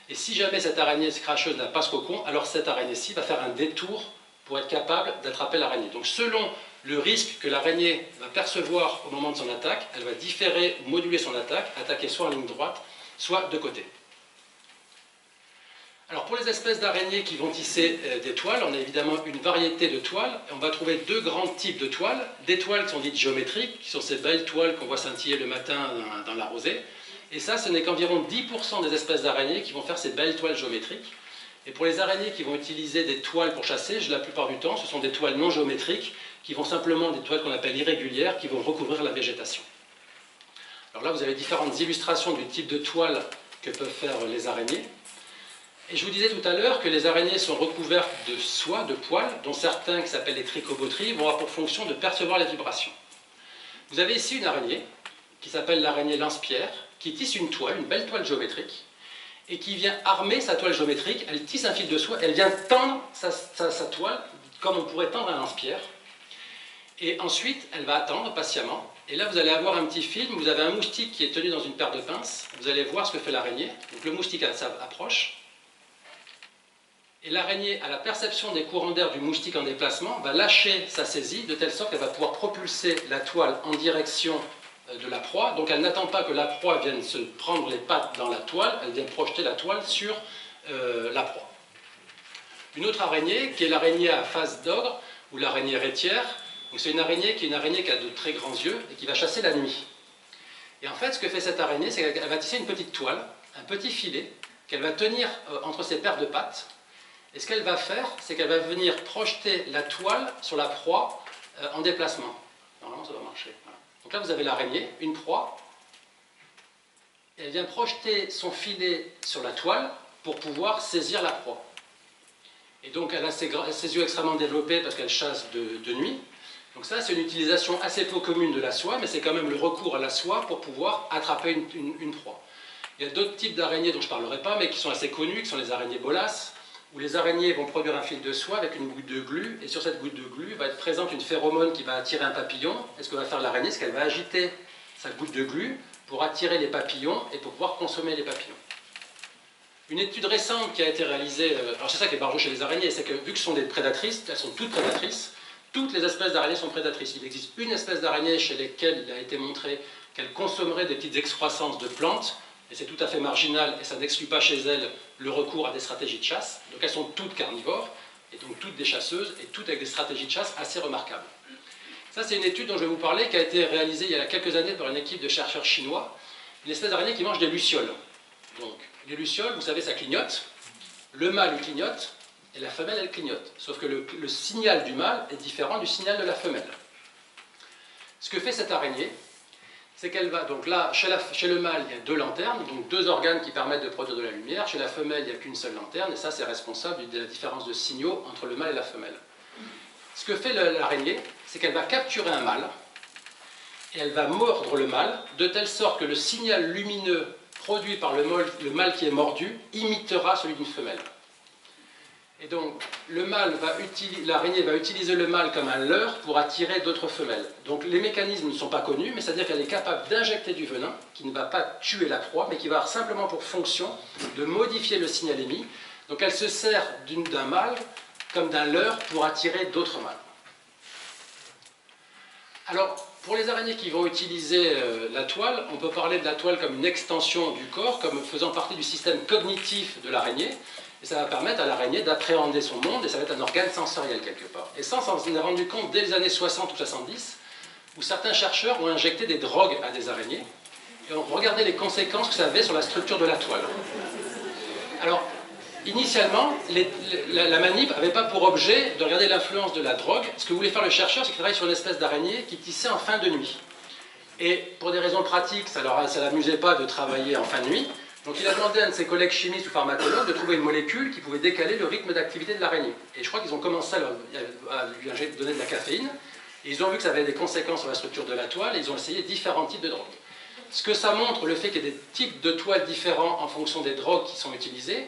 Et si jamais cette araignée cracheuse n'a pas ce cocon, alors cette araignée-ci va faire un détour pour être capable d'attraper l'araignée. Donc selon le risque que l'araignée va percevoir au moment de son attaque, elle va différer ou moduler son attaque, attaquer soit en ligne droite, soit de côté. Alors pour les espèces d'araignées qui vont tisser des toiles, on a évidemment une variété de toiles. On va trouver deux grands types de toiles. Des toiles qui sont dites géométriques, qui sont ces belles toiles qu'on voit scintiller le matin dans la rosée. Et ça, ce n'est qu'environ 10% des espèces d'araignées qui vont faire ces belles toiles géométriques. Et pour les araignées qui vont utiliser des toiles pour chasser, la plupart du temps, ce sont des toiles non géométriques, qui vont simplement des toiles qu'on appelle irrégulières, qui vont recouvrir la végétation. Alors là, vous avez différentes illustrations du type de toile que peuvent faire les araignées. Et je vous disais tout à l'heure que les araignées sont recouvertes de soie, de poils, dont certains qui s'appellent les trichobotries vont avoir pour fonction de percevoir les vibrations. Vous avez ici une araignée qui s'appelle l'araignée lance-pierre, qui tisse une toile, une belle toile géométrique, et qui vient armer sa toile géométrique. Elle tisse un fil de soie, elle vient tendre sa toile comme on pourrait tendre un lance-pierre. Et ensuite, elle va attendre patiemment. Et là, vous allez avoir un petit film, vous avez un moustique qui est tenu dans une paire de pinces. Vous allez voir ce que fait l'araignée. Donc le moustique approche. Et l'araignée, à la perception des courants d'air du moustique en déplacement, va lâcher sa saisie de telle sorte qu'elle va pouvoir propulser la toile en direction de la proie. Donc elle n'attend pas que la proie vienne se prendre les pattes dans la toile, elle vient projeter la toile sur la proie. Une autre araignée, qui est l'araignée à face d'ogre, ou l'araignée rétière, c'est une araignée qui a de très grands yeux et qui va chasser la nuit. Et en fait, ce que fait cette araignée, c'est qu'elle va tisser une petite toile, un petit filet, qu'elle va tenir entre ses paires de pattes. Et ce qu'elle va faire, c'est qu'elle va venir projeter la toile sur la proie en déplacement. Normalement, ça doit marcher. Voilà. Donc là, vous avez l'araignée, une proie. Et elle vient projeter son filet sur la toile pour pouvoir saisir la proie. Et donc, elle a ses yeux extrêmement développés parce qu'elle chasse de nuit. Donc ça, c'est une utilisation assez peu commune de la soie, mais c'est quand même le recours à la soie pour pouvoir attraper une proie. Il y a d'autres types d'araignées dont je ne parlerai pas, mais qui sont assez connus, qui sont les araignées bolas, où les araignées vont produire un fil de soie avec une goutte de glu, et sur cette goutte de glu va être présente une phéromone qui va attirer un papillon. Et ce que va faire l'araignée, c'est qu'elle va agiter sa goutte de glu pour attirer les papillons et pour pouvoir consommer les papillons. Une étude récente qui a été réalisée, alors c'est ça qui est barjou chez les araignées, c'est que vu que ce sont des prédatrices, elles sont toutes prédatrices, toutes les espèces d'araignées sont prédatrices. Il existe une espèce d'araignée chez laquelle il a été montré qu'elle consommerait des petites excroissances de plantes, et c'est tout à fait marginal, et ça n'exclut pas chez elles le recours à des stratégies de chasse. Donc elles sont toutes carnivores, et donc toutes des chasseuses, et toutes avec des stratégies de chasse assez remarquables. Ça, c'est une étude dont je vais vous parler, qui a été réalisée il y a quelques années par une équipe de chercheurs chinois, une espèce d'araignée qui mange des lucioles. Donc, les lucioles, vous savez, ça clignote, le mâle il clignote, et la femelle, elle clignote. Sauf que le signal du mâle est différent du signal de la femelle. Ce que fait cette araignée, c'est qu'elle va, donc là, chez le mâle, il y a deux lanternes, donc deux organes qui permettent de produire de la lumière. Chez la femelle, il n'y a qu'une seule lanterne, et ça, c'est responsable de la différence de signaux entre le mâle et la femelle. Ce que fait l'araignée, c'est qu'elle va capturer un mâle, et elle va mordre le mâle, de telle sorte que le signal lumineux produit par le mâle qui est mordu imitera celui d'une femelle. Et donc, l'araignée va utiliser le mâle comme un leurre pour attirer d'autres femelles. Donc, les mécanismes ne sont pas connus, mais c'est-à-dire qu'elle est capable d'injecter du venin qui ne va pas tuer la proie, mais qui va avoir simplement pour fonction de modifier le signal émis. Donc, elle se sert d'un mâle comme d'un leurre pour attirer d'autres mâles. Alors, pour les araignées qui vont utiliser la toile, on peut parler de la toile comme une extension du corps, comme faisant partie du système cognitif de l'araignée. Et ça va permettre à l'araignée d'appréhender son monde, et ça va être un organe sensoriel quelque part. Et ça, on s'en est rendu compte dès les années 60 ou 70, où certains chercheurs ont injecté des drogues à des araignées, et ont regardé les conséquences que ça avait sur la structure de la toile. Alors, initialement, la manip n'avait pas pour objet de regarder l'influence de la drogue. Ce que voulait faire le chercheur, c'est qu'il travaille sur une espèce d'araignée qui tissait en fin de nuit. Et pour des raisons pratiques, ça ne l'amusait pas de travailler en fin de nuit. Donc il a demandé à un de ses collègues chimistes ou pharmacologues de trouver une molécule qui pouvait décaler le rythme d'activité de l'araignée. Et je crois qu'ils ont commencé à lui donner de la caféine. Et ils ont vu que ça avait des conséquences sur la structure de la toile, et ils ont essayé différents types de drogues. Ce que ça montre, le fait qu'il y ait des types de toiles différents en fonction des drogues qui sont utilisées,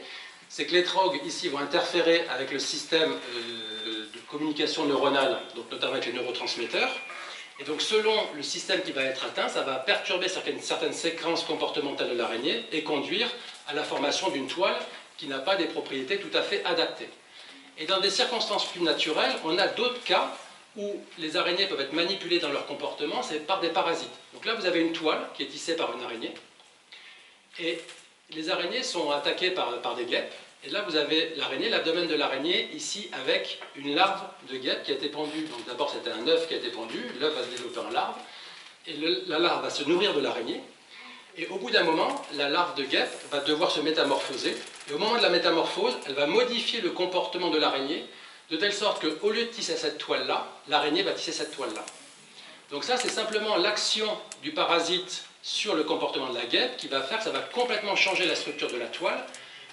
c'est que les drogues ici vont interférer avec le système de communication neuronale, donc notamment avec les neurotransmetteurs. Et donc selon le système qui va être atteint, ça va perturber certaines séquences comportementales de l'araignée et conduire à la formation d'une toile qui n'a pas des propriétés tout à fait adaptées. Et dans des circonstances plus naturelles, on a d'autres cas où les araignées peuvent être manipulées dans leur comportement, c'est par des parasites. Donc là, vous avez une toile qui est tissée par une araignée, et les araignées sont attaquées par des guêpes, et là vous avez l'araignée, l'abdomen de l'araignée, ici avec une larve de guêpe qui a été pondue. Donc d'abord c'était un œuf qui a été pondu, l'œuf va se développer en larve, et la larve va se nourrir de l'araignée, et au bout d'un moment, la larve de guêpe va devoir se métamorphoser, et au moment de la métamorphose, elle va modifier le comportement de l'araignée, de telle sorte qu'au lieu de tisser cette toile-là, l'araignée va tisser cette toile-là. Donc ça, c'est simplement l'action du parasite sur le comportement de la guêpe qui va faire que ça va complètement changer la structure de la toile.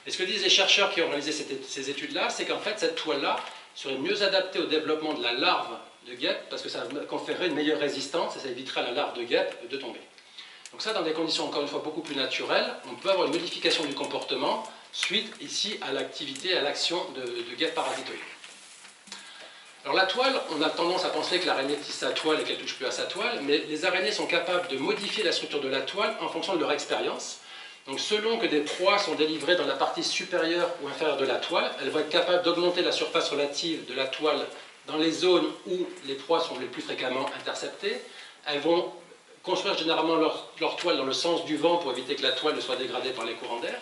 Et ce que disent les chercheurs qui ont réalisé ces études-là, c'est qu'en fait, cette toile-là serait mieux adaptée au développement de la larve de guêpe, parce que ça conférerait une meilleure résistance et ça éviterait à la larve de guêpe de tomber. Donc ça, dans des conditions encore une fois beaucoup plus naturelles, on peut avoir une modification du comportement suite ici à l'activité, à l'action de guêpes parasitoïdes. Alors la toile, on a tendance à penser que l'araignée tisse sa toile et qu'elle ne touche plus à sa toile, mais les araignées sont capables de modifier la structure de la toile en fonction de leur expérience. Donc selon que des proies sont délivrées dans la partie supérieure ou inférieure de la toile, elles vont être capables d'augmenter la surface relative de la toile dans les zones où les proies sont les plus fréquemment interceptées. Elles vont construire généralement leur toile dans le sens du vent pour éviter que la toile ne soit dégradée par les courants d'air.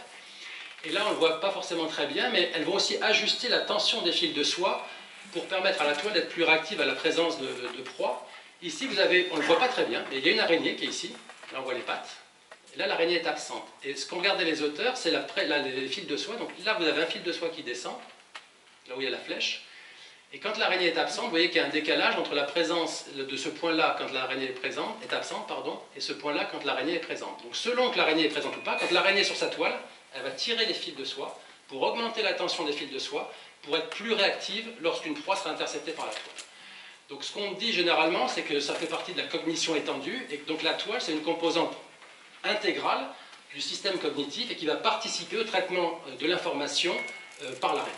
Et là, on ne le voit pas forcément très bien, mais elles vont aussi ajuster la tension des fils de soie pour permettre à la toile d'être plus réactive à la présence de proies. Ici, vous avez, on ne le voit pas très bien, mais il y a une araignée qui est ici. Là, on voit les pattes. Et là, l'araignée est absente. Et ce qu'ont regardé les auteurs, c'est les fils de soie. Donc là, vous avez un fil de soie qui descend, là où il y a la flèche. Et quand l'araignée est absente, vous voyez qu'il y a un décalage entre la présence de ce point-là quand l'araignée est absente, et ce point-là quand l'araignée est présente. Donc selon que l'araignée est présente ou pas, quand l'araignée est sur sa toile, elle va tirer les fils de soie pour augmenter la tension des fils de soie, pour être plus réactive lorsqu'une proie sera interceptée par la toile. Donc ce qu'on dit généralement, c'est que ça fait partie de la cognition étendue, et que donc la toile, c'est une composante intégrale du système cognitif et qui va participer au traitement de l'information par l'araignée.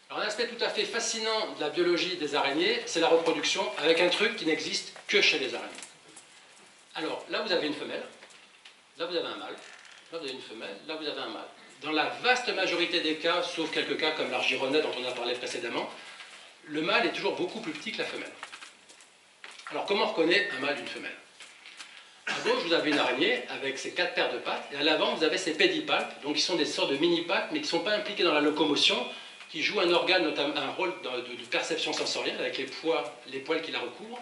Alors un aspect tout à fait fascinant de la biologie des araignées, c'est la reproduction avec un truc qui n'existe que chez les araignées. Alors là vous avez une femelle, là vous avez un mâle, là vous avez une femelle, là vous avez un mâle. Dans la vaste majorité des cas, sauf quelques cas comme l'argironnet dont on a parlé précédemment, le mâle est toujours beaucoup plus petit que la femelle. Alors comment on reconnaît un mâle d'une femelle? À gauche, vous avez une araignée avec ses 4 paires de pattes, et à l'avant, vous avez ses pédipalpes, donc qui sont des sortes de mini-pattes, mais qui ne sont pas impliqués dans la locomotion, qui jouent un rôle de perception sensorielle avec les poils qui la recouvrent.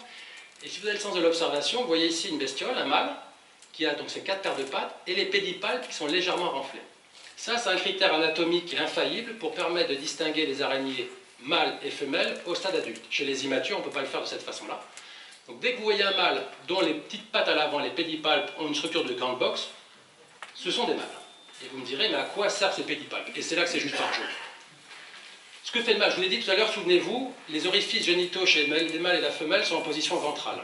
Et si vous avez le sens de l'observation, vous voyez ici une bestiole, un mâle, qui a donc ses 4 paires de pattes, et les pédipalpes qui sont légèrement renflés. Ça, c'est un critère anatomique qui est infaillible pour permettre de distinguer les araignées mâles et femelles au stade adulte. Chez les immatures, on ne peut pas le faire de cette façon-là. Donc dès que vous voyez un mâle dont les petites pattes à l'avant, les pédipalpes, ont une structure de grande box, ce sont des mâles. Et vous me direz, mais à quoi servent ces pédipalpes? Et c'est là que c'est juste par jeu. Ce que fait le mâle, je vous l'ai dit tout à l'heure, souvenez-vous, les orifices génitaux chez les mâles et la femelle sont en position ventrale.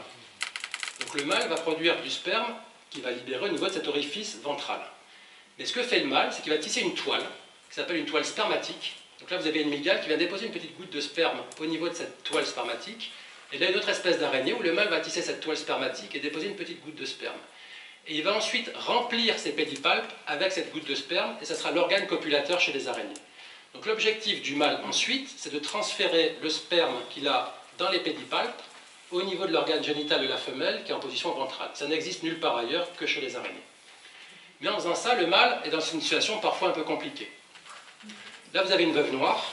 Donc le mâle va produire du sperme qui va libérer au niveau de cet orifice ventral. Mais ce que fait le mâle, c'est qu'il va tisser une toile, qui s'appelle une toile spermatique. Donc là, vous avez une mygale qui vient déposer une petite goutte de sperme au niveau de cette toile spermatique. Et là, une autre espèce d'araignée où le mâle va tisser cette toile spermatique et déposer une petite goutte de sperme. Et il va ensuite remplir ses pédipalpes avec cette goutte de sperme, et ça sera l'organe copulateur chez les araignées. Donc l'objectif du mâle ensuite, c'est de transférer le sperme qu'il a dans les pédipalpes au niveau de l'organe génital de la femelle qui est en position ventrale. Ça n'existe nulle part ailleurs que chez les araignées. Mais en faisant ça, le mâle est dans une situation parfois un peu compliquée. Là, vous avez une veuve noire,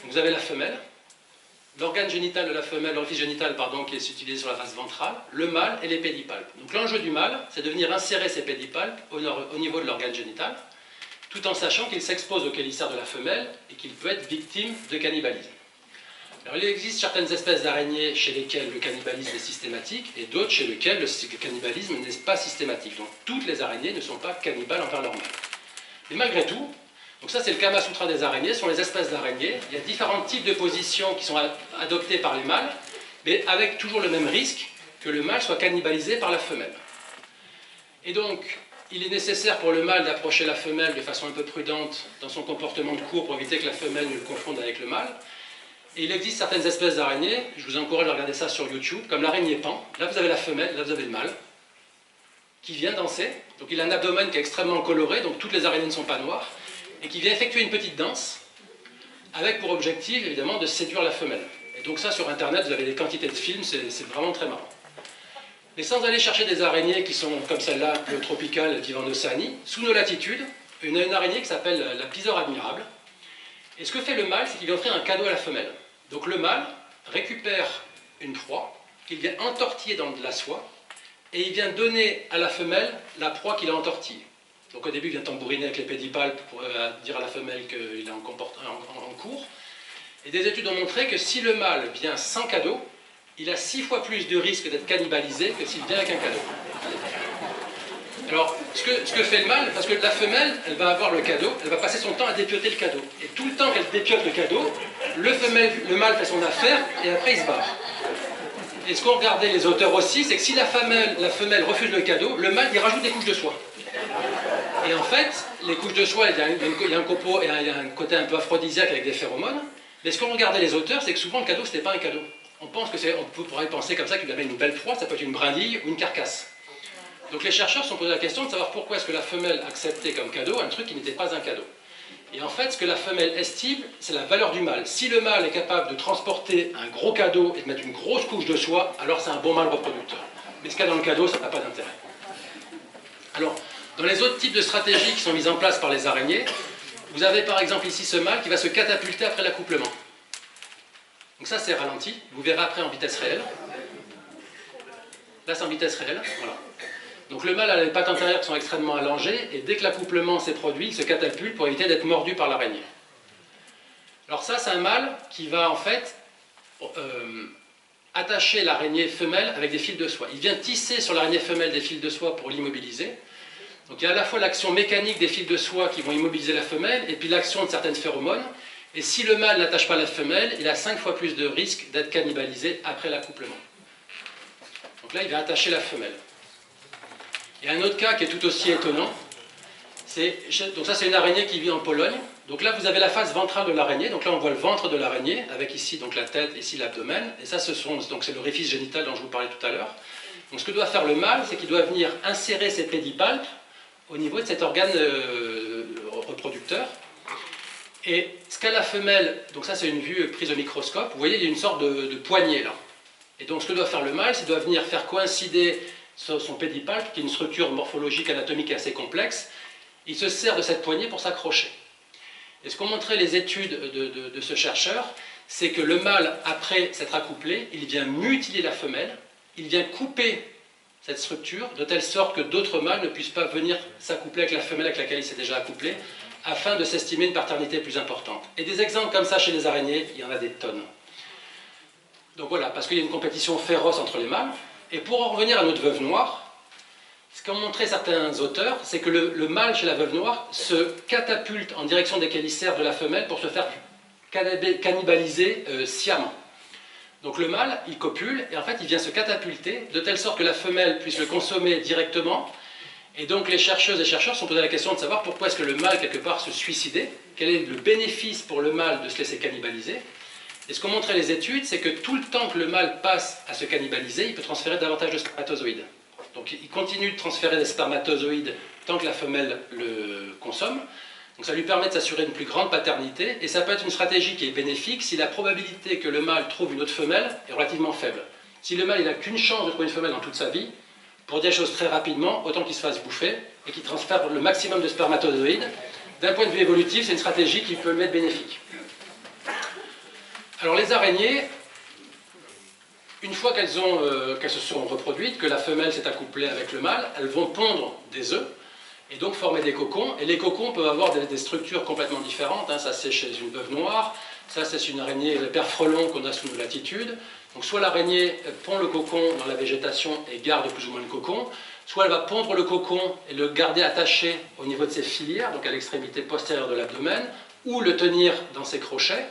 vous avez la femelle, l'organe génital de la femelle, l'orifice génital, pardon, qui est utilisé sur la face ventrale, le mâle et les pédipalpes. Donc l'enjeu du mâle, c'est de venir insérer ces pédipalpes au niveau de l'organe génital, tout en sachant qu'il s'expose au chélicère de la femelle et qu'il peut être victime de cannibalisme. Alors, il existe certaines espèces d'araignées chez lesquelles le cannibalisme est systématique et d'autres chez lesquelles le cannibalisme n'est pas systématique. Donc toutes les araignées ne sont pas cannibales envers leur mâle. Mais malgré tout, donc ça c'est le Kama Sutra des araignées, ce sont les espèces d'araignées. Il y a différents types de positions qui sont adoptées par les mâles, mais avec toujours le même risque que le mâle soit cannibalisé par la femelle. Et donc, il est nécessaire pour le mâle d'approcher la femelle de façon un peu prudente dans son comportement de cours pour éviter que la femelle ne le confonde avec le mâle. Et il existe certaines espèces d'araignées, je vous encourage à regarder ça sur YouTube, comme l'araignée pan. Là vous avez la femelle, là vous avez le mâle, qui vient danser. Donc il a un abdomen qui est extrêmement coloré, donc toutes les araignées ne sont pas noires, et qui vient effectuer une petite danse, avec pour objectif évidemment de séduire la femelle. Et donc ça, sur Internet, vous avez des quantités de films, c'est vraiment très marrant. Mais sans aller chercher des araignées qui sont comme celle-là, un peu tropicales, vivant en Océanie, sous nos latitudes, une araignée qui s'appelle la Plisor admirable. Et ce que fait le mâle, c'est qu'il va offrir un cadeau à la femelle. Donc le mâle récupère une proie, qu'il vient entortiller dans de la soie, et il vient donner à la femelle la proie qu'il a entortillée. Donc au début, il vient tambouriner avec les pédipalpes pour dire à la femelle qu'il est en cours. Et des études ont montré que si le mâle vient sans cadeau, il a 6 fois plus de risque d'être cannibalisé que s'il vient avec un cadeau. Alors, ce que fait le mâle, parce que la femelle, elle va avoir le cadeau, elle va passer son temps à dépioter le cadeau. Et tout le temps qu'elle dépiote le cadeau, le mâle fait son affaire et après il se barre. Et ce qu'ont regardé les auteurs aussi, c'est que si la femelle refuse le cadeau, le mâle il rajoute des couches de soie. Et en fait, les couches de soie, il y a un côté un peu aphrodisiaque avec des phéromones. Mais ce qu'ont regardé les auteurs, c'est que souvent le cadeau, ce n'était pas un cadeau. On pourrait penser comme ça qu'il avait une belle proie, ça peut être une brindille ou une carcasse. Donc les chercheurs se sont posé la question de savoir pourquoi est-ce que la femelle acceptait comme cadeau un truc qui n'était pas un cadeau. Et en fait, ce que la femelle estime, c'est la valeur du mâle. Si le mâle est capable de transporter un gros cadeau et de mettre une grosse couche de soie, alors c'est un bon mâle reproducteur. Mais ce qu'il y a dans le cadeau, ça n'a pas d'intérêt. Alors, dans les autres types de stratégies qui sont mises en place par les araignées, vous avez par exemple ici ce mâle qui va se catapulter après l'accouplement. Donc ça, c'est ralenti. Vous verrez après en vitesse réelle. Là, c'est en vitesse réelle. Voilà. Donc le mâle a les pattes antérieures qui sont extrêmement allongées, et dès que l'accouplement s'est produit, il se catapulte pour éviter d'être mordu par l'araignée. Alors ça, c'est un mâle qui va en fait attacher l'araignée femelle avec des fils de soie. Il vient tisser sur l'araignée femelle des fils de soie pour l'immobiliser. Donc il y a à la fois l'action mécanique des fils de soie qui vont immobiliser la femelle, et puis l'action de certaines phéromones. Et si le mâle n'attache pas la femelle, il a 5 fois plus de risque d'être cannibalisé après l'accouplement. Donc là, il va attacher la femelle. Et un autre cas qui est tout aussi étonnant, donc ça c'est une araignée qui vit en Pologne. Donc là vous avez la face ventrale de l'araignée, donc là on voit le ventre de l'araignée, avec ici donc la tête, ici l'abdomen, et ça c'est l'orifice génital dont je vous parlais tout à l'heure. Donc ce que doit faire le mâle, c'est qu'il doit venir insérer ses pédipalpes au niveau de cet organe reproducteur. Et ce qu'a la femelle, donc ça c'est une vue prise au microscope, vous voyez il y a une sorte de poignée là. Et donc ce que doit faire le mâle, c'est qu'il doit venir faire coïncider son pédipalpe, qui est une structure morphologique anatomique assez complexe. Il se sert de cette poignée pour s'accrocher. Et ce qu'ont montré les études de ce chercheur, c'est que le mâle, après s'être accouplé, il vient mutiler la femelle, il vient couper cette structure, de telle sorte que d'autres mâles ne puissent pas venir s'accoupler avec la femelle avec laquelle il s'est déjà accouplé, afin de s'estimer une paternité plus importante. Et des exemples comme ça chez les araignées, il y en a des tonnes. Donc voilà, parce qu'il y a une compétition féroce entre les mâles. Et pour en revenir à notre veuve noire, ce qu'ont montré certains auteurs, c'est que le mâle chez la veuve noire se catapulte en direction des chélicères de la femelle pour se faire cannibaliser sciemment. Donc le mâle, il copule, et en fait il vient se catapulter, de telle sorte que la femelle puisse le consommer directement. Et donc les chercheuses et chercheurs se sont posé la question de savoir pourquoi est-ce que le mâle, quelque part, se suicidait, quel est le bénéfice pour le mâle de se laisser cannibaliser. Et ce qu'ont montré les études, c'est que tout le temps que le mâle passe à se cannibaliser, il peut transférer davantage de spermatozoïdes. Donc il continue de transférer des spermatozoïdes tant que la femelle le consomme. Donc ça lui permet de s'assurer une plus grande paternité, et ça peut être une stratégie qui est bénéfique si la probabilité que le mâle trouve une autre femelle est relativement faible. Si le mâle n'a qu'une chance de trouver une femelle dans toute sa vie, pour dire les choses très rapidement, autant qu'il se fasse bouffer et qu'il transfère le maximum de spermatozoïdes. D'un point de vue évolutif, c'est une stratégie qui peut être bénéfique. Alors les araignées, une fois qu'elles se sont reproduites, que la femelle s'est accouplée avec le mâle, elles vont pondre des œufs et donc former des cocons. Et les cocons peuvent avoir des structures complètement différentes. Ça c'est chez une veuve noire, ça c'est une araignée, le père frelon qu'on a sous nos latitudes. Donc soit l'araignée pond le cocon dans la végétation et garde plus ou moins le cocon, soit elle va pondre le cocon et le garder attaché au niveau de ses filières, donc à l'extrémité postérieure de l'abdomen, ou le tenir dans ses crochets.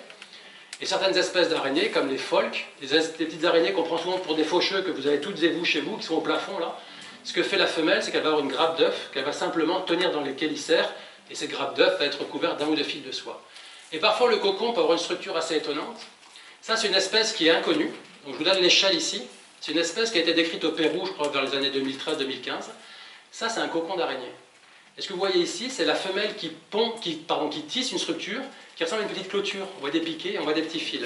Et certaines espèces d'araignées, comme les pholques, des petites araignées qu'on prend souvent pour des faucheux, que vous avez toutes et vous chez vous, qui sont au plafond là, ce que fait la femelle, c'est qu'elle va avoir une grappe d'œuf, qu'elle va simplement tenir dans les chélicères, et cette grappe d'œuf va être recouverte d'un ou deux fils de soie. Et parfois le cocon peut avoir une structure assez étonnante. Ça c'est une espèce qui est inconnue, donc je vous donne l'échelle ici. C'est une espèce qui a été décrite au Pérou, je crois, vers les années 2013-2015. Ça c'est un cocon d'araignée. Et ce que vous voyez ici, c'est la femelle qui tisse une structure qui ressemble à une petite clôture. On voit des piquets, on voit des petits fils.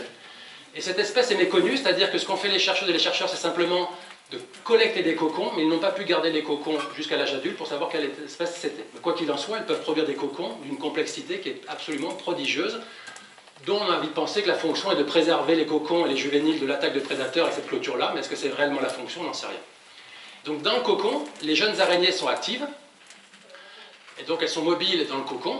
Et cette espèce est méconnue, c'est-à-dire que ce qu'ont fait les chercheurs et les chercheurs, c'est simplement de collecter des cocons, mais ils n'ont pas pu garder les cocons jusqu'à l'âge adulte pour savoir quelle espèce c'était. Mais quoi qu'il en soit, ils peuvent produire des cocons d'une complexité qui est absolument prodigieuse, dont on a envie de penser que la fonction est de préserver les cocons et les juvéniles de l'attaque de prédateurs avec cette clôture-là, mais est-ce que c'est réellement la fonction? On n'en sait rien. Donc dans le cocon, les jeunes araignées sont actives, et donc elles sont mobiles dans le cocon,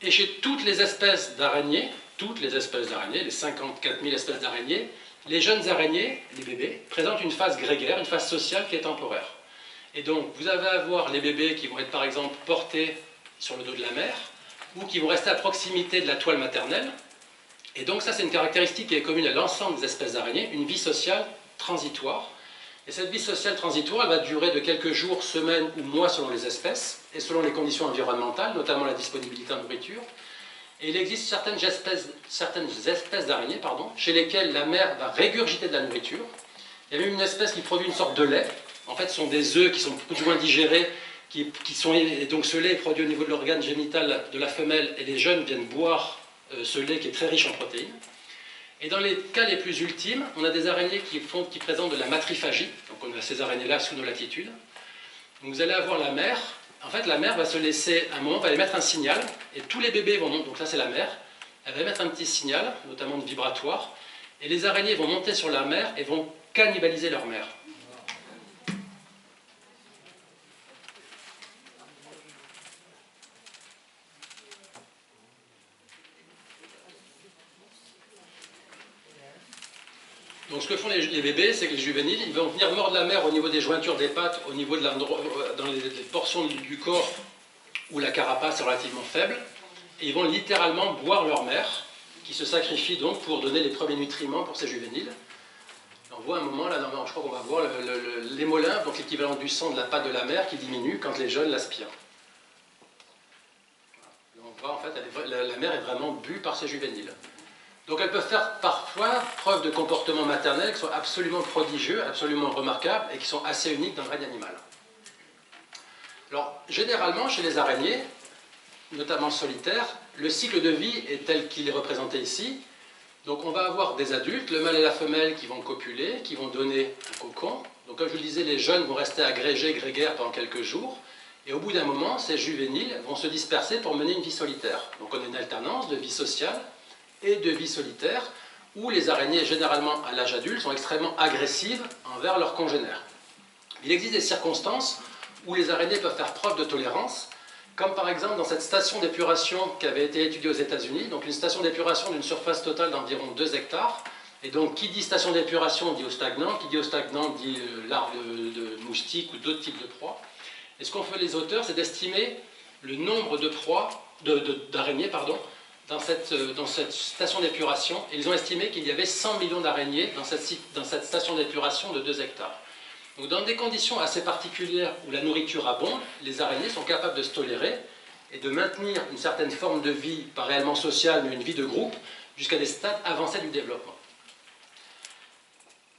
et chez toutes les espèces d'araignées, les 54 000 espèces d'araignées, les jeunes araignées, les bébés, présentent une phase grégaire, une phase sociale qui est temporaire. Et donc vous allez avoir les bébés qui vont être par exemple portés sur le dos de la mère, ou qui vont rester à proximité de la toile maternelle. Et donc ça c'est une caractéristique qui est commune à l'ensemble des espèces d'araignées, une vie sociale transitoire. Et cette vie sociale transitoire, elle va durer de quelques jours, semaines ou mois selon les espèces, et selon les conditions environnementales, notamment la disponibilité en nourriture. Et il existe certaines espèces d'araignées chez lesquelles la mère va régurgiter de la nourriture. Il y a même une espèce qui produit une sorte de lait. En fait, ce sont des œufs qui sont plus ou moins digérés, et donc ce lait est produit au niveau de l'organe génital de la femelle, et les jeunes viennent boire ce lait qui est très riche en protéines. Et dans les cas les plus ultimes, on a des araignées qui présentent de la matriphagie. Donc on a ces araignées-là sous nos latitudes. Donc vous allez avoir la mère. En fait, la mère va se laisser, à un moment, va émettre un signal, et tous les bébés vont monter, donc ça c'est la mère, elle va émettre un petit signal, notamment de vibratoire, et les araignées vont monter sur la mère et vont cannibaliser leur mère. Donc ce que font les bébés, c'est que les juvéniles, ils vont venir mordre la mère au niveau des jointures des pattes, au niveau dans les portions du corps où la carapace est relativement faible, et ils vont littéralement boire leur mère, qui se sacrifie donc pour donner les premiers nutriments pour ces juvéniles. On voit un moment, là, je crois qu'on va voir l'hémolymphe, donc l'équivalent du sang de la patte de la mère, qui diminue quand les jeunes l'aspirent. On voit en fait, la mère est vraiment bue par ces juvéniles. Donc elles peuvent faire parfois preuve de comportements maternels qui sont absolument prodigieux, absolument remarquables et qui sont assez uniques dans le règne animal. Alors, généralement, chez les araignées, notamment solitaires, le cycle de vie est tel qu'il est représenté ici. Donc on va avoir des adultes, le mâle et la femelle qui vont copuler, qui vont donner un cocon. Donc comme je vous le disais, les jeunes vont rester agrégés, grégaires pendant quelques jours. Et au bout d'un moment, ces juvéniles vont se disperser pour mener une vie solitaire. Donc on a une alternance de vie sociale et de vie solitaire, où les araignées, généralement à l'âge adulte, sont extrêmement agressives envers leurs congénères. Il existe des circonstances où les araignées peuvent faire preuve de tolérance, comme par exemple dans cette station d'épuration qui avait été étudiée aux États-Unis, donc une station d'épuration d'une surface totale d'environ 2 hectares, et donc qui dit station d'épuration dit eau stagnante, qui dit eau stagnante dit larves de moustiques ou d'autres types de proies. Et ce qu'ont fait les auteurs, c'est d'estimer le nombre de proies, d'araignées, dans cette station d'épuration, et ils ont estimé qu'il y avait 100 millions d'araignées dans cette station d'épuration de 2 hectares. Donc dans des conditions assez particulières où la nourriture abonde, les araignées sont capables de se tolérer et de maintenir une certaine forme de vie, pas réellement sociale, mais une vie de groupe, jusqu'à des stades avancés du développement.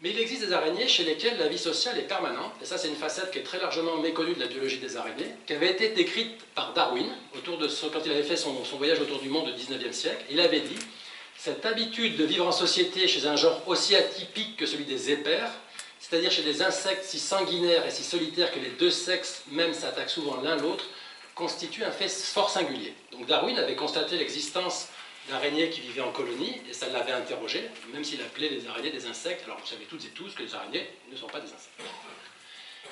Mais il existe des araignées chez lesquelles la vie sociale est permanente, et ça c'est une facette qui est très largement méconnue de la biologie des araignées, qui avait été décrite par Darwin quand il avait fait son voyage autour du monde au XIXe siècle. Il avait dit « Cette habitude de vivre en société chez un genre aussi atypique que celui des épères, c'est-à-dire chez des insectes si sanguinaires et si solitaires que les deux sexes même s'attaquent souvent l'un l'autre, constitue un fait fort singulier. » Donc Darwin avait constaté l'existence d'araignées qui vivaient en colonie, et ça l'avait interrogé, même s'il appelait les araignées des insectes. Alors vous savez toutes et tous que les araignées ne sont pas des insectes.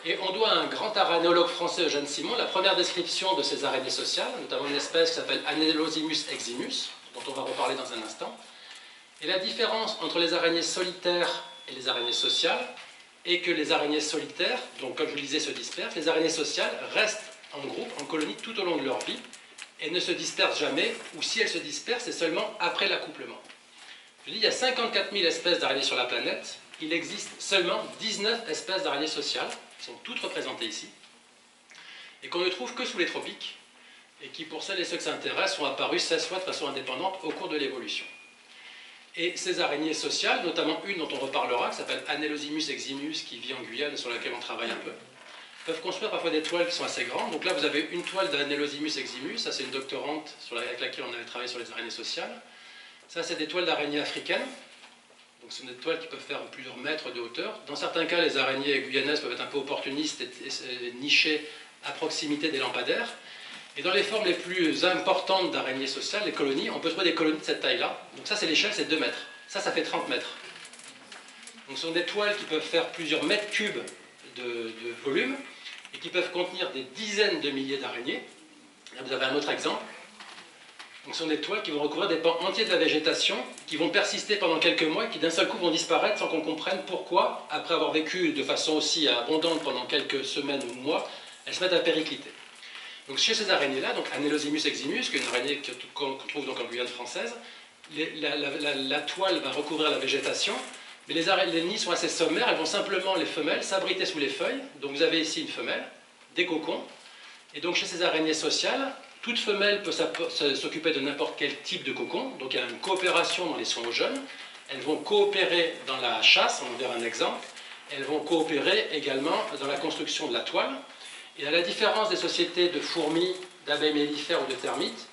Et on doit à un grand arachéologue français, Eugène Simon, la première description de ces araignées sociales, notamment une espèce qui s'appelle Anelosimus eximus, dont on va reparler dans un instant. Et la différence entre les araignées solitaires et les araignées sociales est que les araignées solitaires, donc comme je vous le disais, se dispersent, les araignées sociales restent en groupe, en colonie, tout au long de leur vie, et ne se dispersent jamais, ou si elles se dispersent, c'est seulement après l'accouplement. Je dis, il y a 54 000 espèces d'araignées sur la planète, il existe seulement 19 espèces d'araignées sociales, qui sont toutes représentées ici, et qu'on ne trouve que sous les tropiques, et qui, pour celles et ceux que ça intéresse, sont apparues 16 fois de façon indépendante au cours de l'évolution. Et ces araignées sociales, notamment une dont on reparlera, qui s'appelle Anelosimus eximus, qui vit en Guyane, sur laquelle on travaille un peu, peuvent construire parfois des toiles qui sont assez grandes. Donc là, vous avez une toile d'Anelosimus eximus, ça c'est une doctorante avec laquelle on avait travaillé sur les araignées sociales. Ça, c'est des toiles d'araignées africaines. ce sont des toiles qui peuvent faire plusieurs mètres de hauteur. Dans certains cas, les araignées guyanaises peuvent être un peu opportunistes et nichées à proximité des lampadaires. Et dans les formes les plus importantes d'araignées sociales, les colonies, on peut trouver des colonies de cette taille-là. Donc ça, c'est l'échelle, c'est 2 mètres. Ça fait 30 mètres. Donc ce sont des toiles qui peuvent faire plusieurs mètres cubes de volume et qui peuvent contenir des dizaines de milliers d'araignées. Là, vous avez un autre exemple. Donc ce sont des toiles qui vont recouvrir des pans entiers de la végétation, qui vont persister pendant quelques mois et qui d'un seul coup vont disparaître sans qu'on comprenne pourquoi, après avoir vécu de façon aussi abondante pendant quelques semaines ou mois, elles se mettent à péricliter. Donc chez ces araignées-là, donc Anelozimus eximus, qui est une araignée qu'on trouve donc en Guyane française, la toile va recouvrir la végétation, mais les nids sont assez sommaires, elles vont simplement, les femelles, s'abriter sous les feuilles. Donc vous avez ici une femelle, des cocons, et donc chez ces araignées sociales, toute femelle peut s'occuper de n'importe quel type de cocon, donc il y a une coopération dans les soins aux jeunes, elles vont coopérer dans la chasse, on va verra un exemple, elles vont coopérer également dans la construction de la toile, et à la différence des sociétés de fourmis, d'abeilles mellifères ou de termites,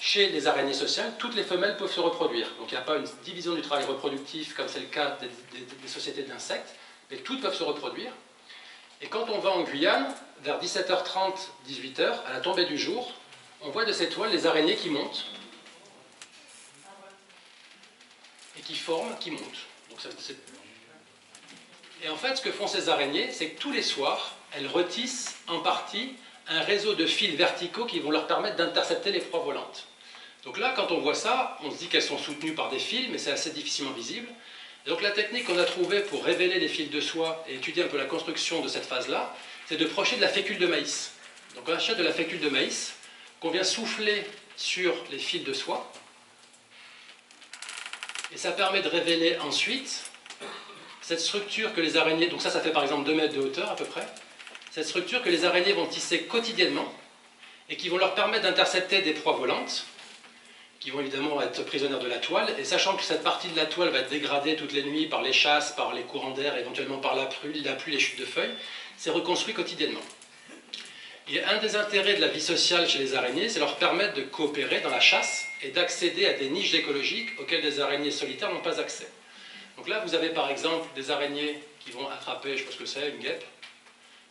chez les araignées sociales, toutes les femelles peuvent se reproduire. Donc il n'y a pas une division du travail reproductif comme c'est le cas des sociétés d'insectes, mais toutes peuvent se reproduire. Et quand on va en Guyane, vers 17h30, 18h, à la tombée du jour, on voit de ces toiles les araignées qui montent et qui forment, qui montent. Donc et en fait, ce que font ces araignées, c'est que tous les soirs, elles retissent en partie un réseau de fils verticaux qui vont leur permettre d'intercepter les proies volantes. Donc là, quand on voit ça, on se dit qu'elles sont soutenues par des fils, mais c'est assez difficilement visible. Et donc la technique qu'on a trouvée pour révéler les fils de soie et étudier un peu la construction de cette phase-là, c'est de projeter de la fécule de maïs. Donc on achète de la fécule de maïs, qu'on vient souffler sur les fils de soie, et ça permet de révéler ensuite cette structure que les araignées, donc ça fait par exemple 2 mètres de hauteur à peu près, cette structure que les araignées vont tisser quotidiennement et qui vont leur permettre d'intercepter des proies volantes, qui vont évidemment être prisonnières de la toile, et sachant que cette partie de la toile va être dégradée toutes les nuits par les chasses, par les courants d'air, éventuellement par la pluie, les chutes de feuilles, c'est reconstruit quotidiennement. Et un des intérêts de la vie sociale chez les araignées, c'est leur permettre de coopérer dans la chasse et d'accéder à des niches écologiques auxquelles des araignées solitaires n'ont pas accès. Donc là, vous avez par exemple des araignées qui vont attraper, je ne sais pas ce que c'est, une guêpe.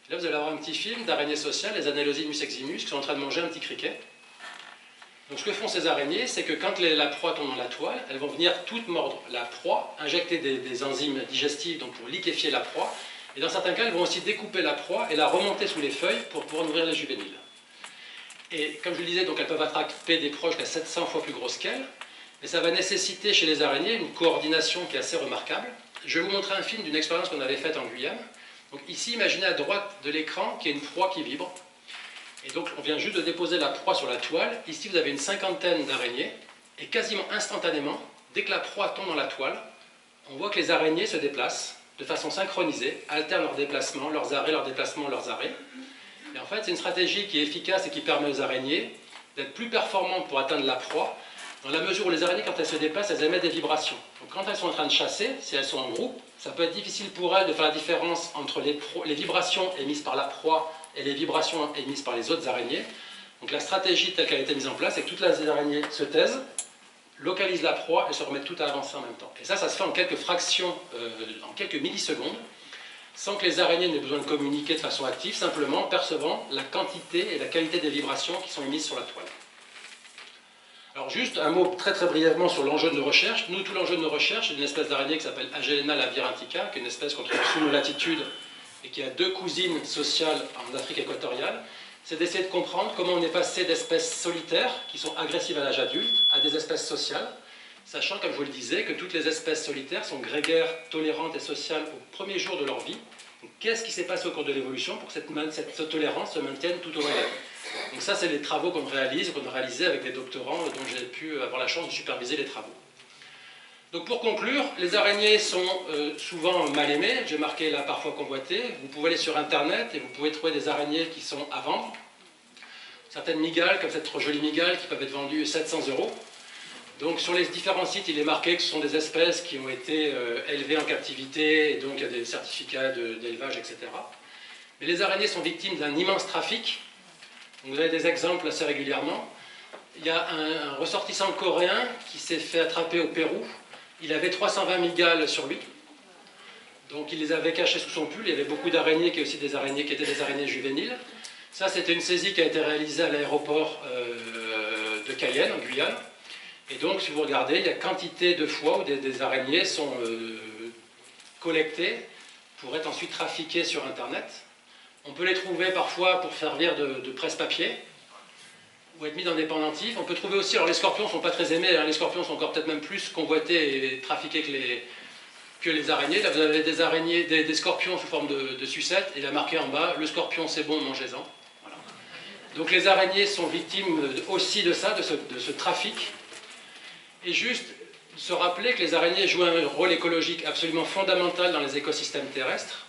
Et là, vous allez avoir un petit film d'araignées sociales, les Anelozimus eximus, qui sont en train de manger un petit criquet. Donc ce que font ces araignées, c'est que quand la proie tombe dans la toile, elles vont venir toutes mordre la proie, injecter des enzymes digestives donc pour liquéfier la proie, et dans certains cas, elles vont aussi découper la proie et la remonter sous les feuilles pour pouvoir nourrir les juvéniles. Et comme je le disais, donc elles peuvent attraper des proies jusqu'à 700 fois plus grosses qu'elles, mais ça va nécessiter chez les araignées une coordination qui est assez remarquable. Je vais vous montrer un film d'une expérience qu'on avait faite en Guyane. Donc ici, imaginez à droite de l'écran qu'il y a une proie qui vibre. Et donc on vient juste de déposer la proie sur la toile. Ici vous avez une cinquantaine d'araignées. Et quasiment instantanément, dès que la proie tombe dans la toile, on voit que les araignées se déplacent de façon synchronisée, alternent leurs déplacements, leurs arrêts, leurs déplacements, leurs arrêts. Et en fait c'est une stratégie qui est efficace et qui permet aux araignées d'être plus performantes pour atteindre la proie, dans la mesure où les araignées, quand elles se déplacent, elles émettent des vibrations. Donc quand elles sont en train de chasser, si elles sont en groupe, ça peut être difficile pour elles de faire la différence entre les vibrations émises par la proie et les vibrations émises par les autres araignées. Donc la stratégie telle qu'elle a été mise en place, c'est que toutes les araignées se taisent, localisent la proie et se remettent toutes à avancer en même temps. Et ça se fait en quelques fractions, en quelques millisecondes, sans que les araignées n'aient besoin de communiquer de façon active, simplement en percevant la quantité et la qualité des vibrations qui sont émises sur la toile. Alors juste un mot très très brièvement sur l'enjeu de nos recherches. Nous, tout l'enjeu de nos recherches, c'est une espèce d'araignée qui s'appelle Agelena labyrinthica, qui est une espèce qu'on trouve sous nos latitudes et qui a 2 cousines sociales en Afrique équatoriale. C'est d'essayer de comprendre comment on est passé d'espèces solitaires, qui sont agressives à l'âge adulte, à des espèces sociales, sachant, comme je vous le disais, que toutes les espèces solitaires sont grégaires, tolérantes et sociales au premier jour de leur vie. Qu'est-ce qui s'est passé au cours de l'évolution pour que cette tolérance se maintienne tout au long de la vie? Donc ça, c'est les travaux qu'on réalise, qu'on a réalisés avec des doctorants dont j'ai pu avoir la chance de superviser les travaux. Donc pour conclure, les araignées sont souvent mal aimées, j'ai marqué là parfois convoitées. Vous pouvez aller sur internet et vous pouvez trouver des araignées qui sont à vendre. Certaines mygales, comme cette trop jolie mygale, qui peuvent être vendues 700 €. Donc sur les différents sites, il est marqué que ce sont des espèces qui ont été élevées en captivité, et donc il y a des certificats d'élevage, etc. Mais les araignées sont victimes d'un immense trafic. Donc vous avez des exemples assez régulièrement. Il y a un ressortissant coréen qui s'est fait attraper au Pérou Il avait 320 mygales sur lui. Donc il les avait cachés sous son pull. Il y avait beaucoup d'araignées qui étaient des araignées juvéniles. Ça, c'était une saisie qui a été réalisée à l'aéroport de Cayenne, en Guyane. Et donc, si vous regardez, il y a quantité de fois où des araignées sont collectées pour être ensuite trafiquées sur Internet. On peut les trouver parfois pour servir de presse-papier ou être mis dans des pendentifs. On peut trouver aussi, alors les scorpions ne sont pas très aimés, hein, les scorpions sont encore peut-être même plus convoités et trafiqués que les araignées. Là, vous avez des araignées, des scorpions sous forme de sucettes, et il a marqué en bas, le scorpion c'est bon, mangez-en. Voilà. Donc les araignées sont victimes aussi de ça, de ce trafic. Et juste se rappeler que les araignées jouent un rôle écologique absolument fondamental dans les écosystèmes terrestres.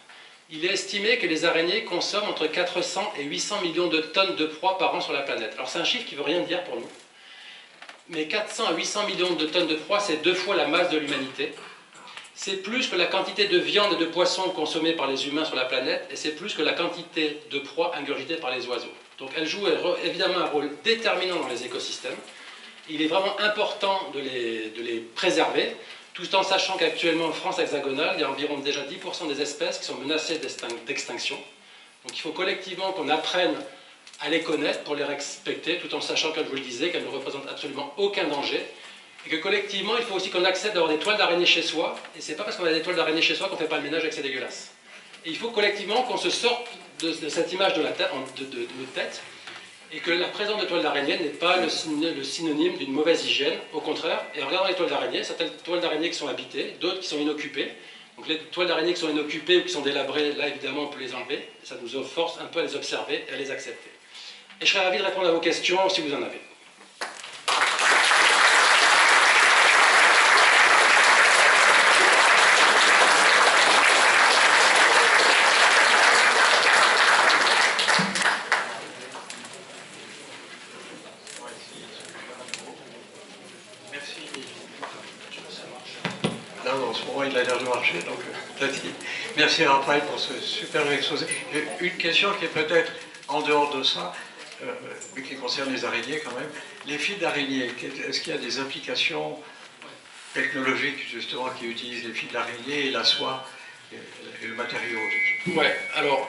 Il est estimé que les araignées consomment entre 400 et 800 millions de tonnes de proies par an sur la planète. Alors c'est un chiffre qui ne veut rien dire pour nous. Mais 400 à 800 millions de tonnes de proies, c'est 2 fois la masse de l'humanité. C'est plus que la quantité de viande et de poissons consommés par les humains sur la planète, et c'est plus que la quantité de proies ingurgitées par les oiseaux. Donc elles jouent évidemment un rôle déterminant dans les écosystèmes. Il est vraiment important de les préserver, tout en sachant qu'actuellement en France hexagonale, il y a environ déjà 10% des espèces qui sont menacées d'extinction. Donc il faut collectivement qu'on apprenne à les connaître pour les respecter, tout en sachant, comme je vous le disais, qu'elles ne représentent absolument aucun danger. Et que collectivement, il faut aussi qu'on accepte d'avoir des toiles d'araignée chez soi, et c'est pas parce qu'on a des toiles d'araignée chez soi qu'on ne fait pas le ménage avec ces dégueulasses. Et il faut collectivement qu'on se sorte de cette image de notre tête, et que la présence de toiles d'araignée n'est pas le synonyme d'une mauvaise hygiène, au contraire. Et en regardant les toiles d'araignée, certaines toiles d'araignée qui sont habitées, d'autres qui sont inoccupées. Donc les toiles d'araignée qui sont inoccupées ou qui sont délabrées, là évidemment on peut les enlever, ça nous force un peu à les observer et à les accepter. Et je serais ravi de répondre à vos questions si vous en avez. Il a l'air de marcher, donc merci Raphaël pour ce super exposé. Une question qui est peut-être en dehors de ça, mais qui concerne les araignées quand même. Les fils d'araignée, est-ce qu'il y a des applications technologiques justement qui utilisent les fils d'araignée et la soie et le matériau? Ouais, alors,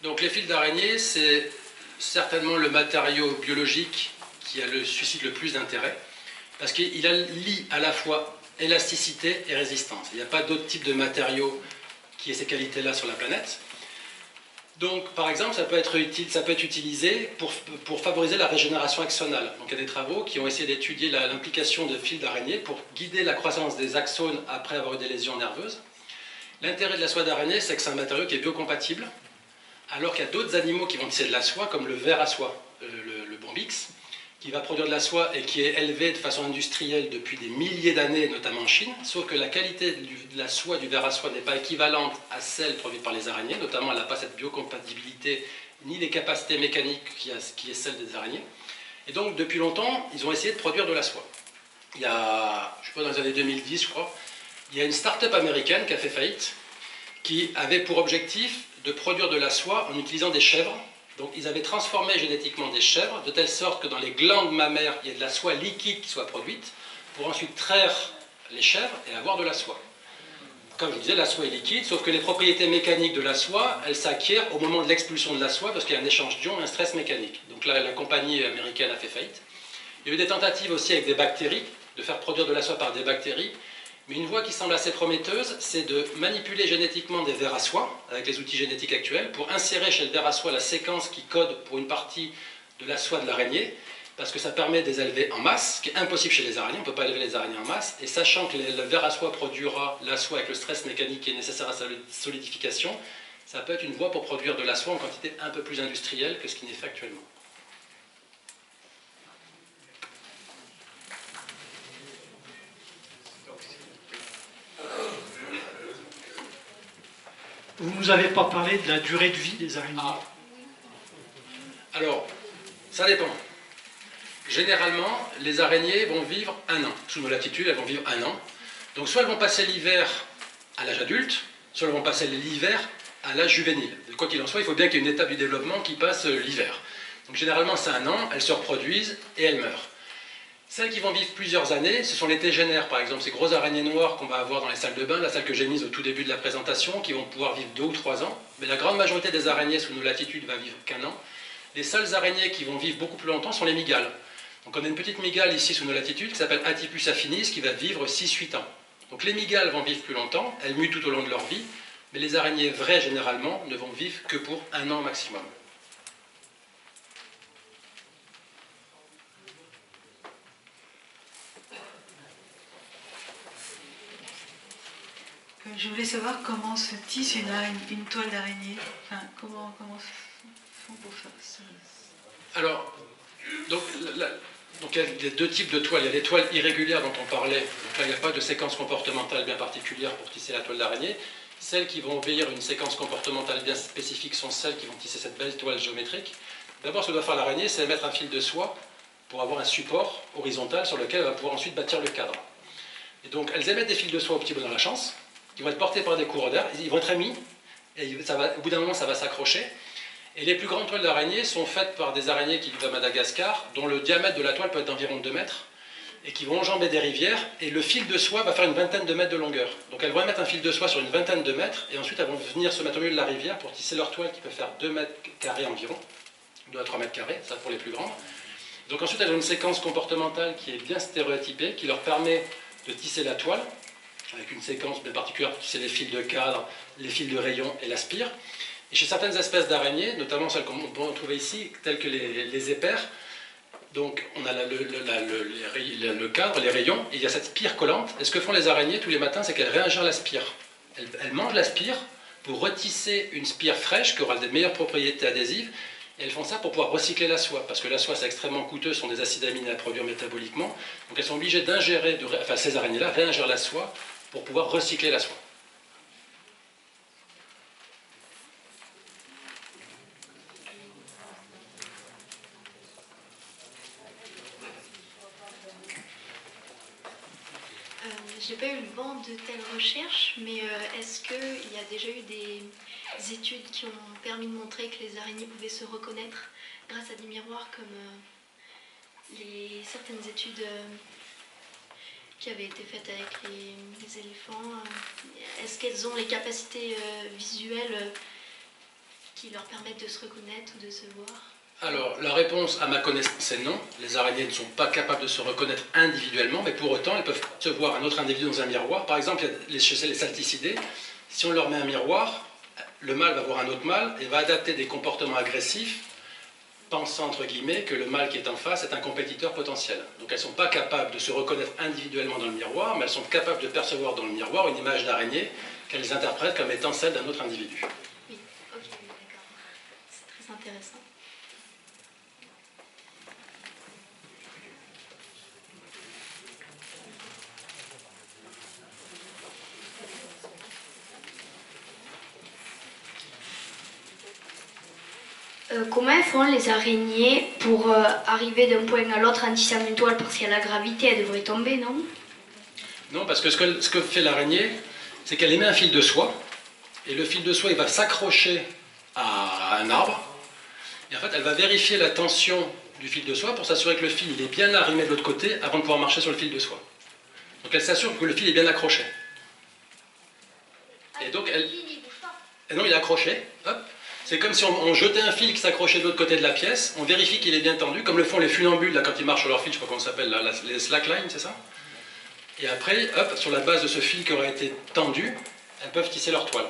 donc les fils d'araignée, c'est certainement le matériau biologique qui suscite le plus d'intérêt, parce qu'il lie à la fois élasticité et résistance. Il n'y a pas d'autre type de matériau qui ait ces qualités-là sur la planète. Donc, par exemple, ça peut être utilisé pour favoriser la régénération axonale. Donc, il y a des travaux qui ont essayé d'étudier l'implication de fils d'araignée pour guider la croissance des axones après avoir eu des lésions nerveuses. L'intérêt de la soie d'araignée, c'est que c'est un matériau qui est biocompatible, alors qu'il y a d'autres animaux qui vont tisser de la soie, comme le ver à soie, le bombyx, qui va produire de la soie et qui est élevée de façon industrielle depuis des milliers d'années, notamment en Chine, sauf que la qualité de la soie, du ver à soie, n'est pas équivalente à celle produite par les araignées, notamment elle n'a pas cette biocompatibilité ni les capacités mécaniques qui est celle des araignées. Et donc depuis longtemps, ils ont essayé de produire de la soie. Il y a, je sais pas, dans les années 2010, je crois, il y a une start-up américaine qui a fait faillite, qui avait pour objectif de produire de la soie en utilisant des chèvres. Donc ils avaient transformé génétiquement des chèvres, de telle sorte que dans les glandes mammaires, il y ait de la soie liquide qui soit produite, pour ensuite traire les chèvres et avoir de la soie. Comme je vous disais, la soie est liquide, sauf que les propriétés mécaniques de la soie, elles s'acquièrent au moment de l'expulsion de la soie, parce qu'il y a un échange d'ions, un stress mécanique. Donc là, la compagnie américaine a fait faillite. Il y a eu des tentatives aussi avec des bactéries, de faire produire de la soie par des bactéries, mais une voie qui semble assez prometteuse, c'est de manipuler génétiquement des vers à soie, avec les outils génétiques actuels, pour insérer chez le ver à soie la séquence qui code pour une partie de la soie de l'araignée, parce que ça permet de les élever en masse, ce qui est impossible chez les araignées, on ne peut pas élever les araignées en masse, et sachant que le ver à soie produira la soie avec le stress mécanique qui est nécessaire à sa solidification, ça peut être une voie pour produire de la soie en quantité un peu plus industrielle que ce qui n'est fait actuellement. Vous ne nous avez pas parlé de la durée de vie des araignées. Alors, ça dépend. Généralement, les araignées vont vivre 1 an. Sous nos latitudes, elles vont vivre 1 an. Donc soit elles vont passer l'hiver à l'âge adulte, soit elles vont passer l'hiver à l'âge juvénile. Quoi qu'il en soit, il faut bien qu'il y ait une étape du développement qui passe l'hiver. Donc généralement, c'est 1 an, elles se reproduisent et elles meurent. Celles qui vont vivre plusieurs années, ce sont les tégénaires, par exemple, ces grosses araignées noires qu'on va avoir dans les salles de bain, la salle que j'ai mise au tout début de la présentation, qui vont pouvoir vivre 2 ou 3 ans. Mais la grande majorité des araignées sous nos latitudes va vivre qu'1 an. Les seules araignées qui vont vivre beaucoup plus longtemps sont les mygales. Donc on a une petite mygale ici sous nos latitudes qui s'appelle Atypus affinis, qui va vivre 6-8 ans. Donc les mygales vont vivre plus longtemps, elles muent tout au long de leur vie, mais les araignées vraies, généralement, ne vont vivre que pour 1 an maximum. Je voulais savoir comment se tisse une toile d'araignée. Enfin, comment font pour faire ça? Alors, donc il y a les 2 types de toiles. Il y a les toiles irrégulières dont on parlait. Donc là, il n'y a pas de séquence comportementale bien particulière pour tisser la toile d'araignée. Celles qui vont obéir à une séquence comportementale bien spécifique sont celles qui vont tisser cette belle toile géométrique. D'abord, ce que doit faire l'araignée, c'est mettre un fil de soie pour avoir un support horizontal sur lequel elle va pouvoir ensuite bâtir le cadre. Et donc, elles émettent des fils de soie au petit bonheur la chance. Ils vont être portés par des courants d'air, ils vont être émis, et au bout d'un moment, ça va s'accrocher. Et les plus grandes toiles d'araignées sont faites par des araignées qui vivent à Madagascar, dont le diamètre de la toile peut être d'environ 2 mètres, et qui vont enjamber des rivières, et le fil de soie va faire une vingtaine de mètres de longueur. Donc elles vont émettre un fil de soie sur une vingtaine de mètres, et ensuite elles vont venir se mettre au milieu de la rivière pour tisser leur toile qui peut faire 2 mètres carrés environ, 2 à 3 mètres carrés, ça pour les plus grandes. Donc ensuite elles ont une séquence comportementale qui est bien stéréotypée, qui leur permet de tisser la toile, avec une séquence bien particulière, c'est les fils de cadre, les fils de rayon et la spire. Et chez certaines espèces d'araignées, notamment celles qu'on peut trouver ici, telles que les épères, donc on a le cadre, les rayons, et il y a cette spire collante. Et ce que font les araignées tous les matins, c'est qu'elles réingèrent la spire. Elles mangent la spire pour retisser une spire fraîche qui aura des meilleures propriétés adhésives. Et elles font ça pour pouvoir recycler la soie, parce que la soie c'est extrêmement coûteux, ce sont des acides aminés à produire métaboliquement. Donc elles sont obligées d'ingérer, enfin ces araignées-là réingèrent la soie pour pouvoir recycler la soie. J'ai pas eu le vent de telles recherches, mais est-ce qu'il y a déjà eu des études qui ont permis de montrer que les araignées pouvaient se reconnaître grâce à des miroirs comme certaines études qui avaient été faites avec les éléphants? Est-ce qu'elles ont les capacités visuelles qui leur permettent de se reconnaître ou de se voir? Alors, la réponse à ma connaissance c'est non. Les araignées ne sont pas capables de se reconnaître individuellement, mais pour autant, elles peuvent se voir un autre individu dans un miroir. Par exemple, chez les salticidés, si on leur met un miroir, le mâle va voir un autre mâle et va adapter des comportements agressifs, pensant entre guillemets que le mâle qui est en face est un compétiteur potentiel. Donc elles ne sont pas capables de se reconnaître individuellement dans le miroir, mais elles sont capables de percevoir dans le miroir une image d'araignée qu'elles interprètent comme étant celle d'un autre individu. Oui, ok, d'accord. C'est très intéressant. Comment font les araignées pour arriver d'un point à l'autre en tissant une toile? Parce qu'il y a la gravité, elle devrait tomber, non? Non, parce que ce que fait l'araignée, c'est qu'elle émet un fil de soie, et le fil de soie il va s'accrocher à un arbre, et en fait elle va vérifier la tension du fil de soie pour s'assurer que le fil il est bien arrimé de l'autre côté avant de pouvoir marcher sur le fil de soie. Donc elle s'assure que le fil est bien accroché. Et donc elle... Et non, il est accroché, hop. C'est comme si on jetait un fil qui s'accrochait de l'autre côté de la pièce, on vérifie qu'il est bien tendu, comme le font les funambules là, quand ils marchent sur leur fil, je sais pas comment ça s'appelle, les slacklines, c'est ça? Et après, hop, sur la base de ce fil qui aurait été tendu, elles peuvent tisser leur toile.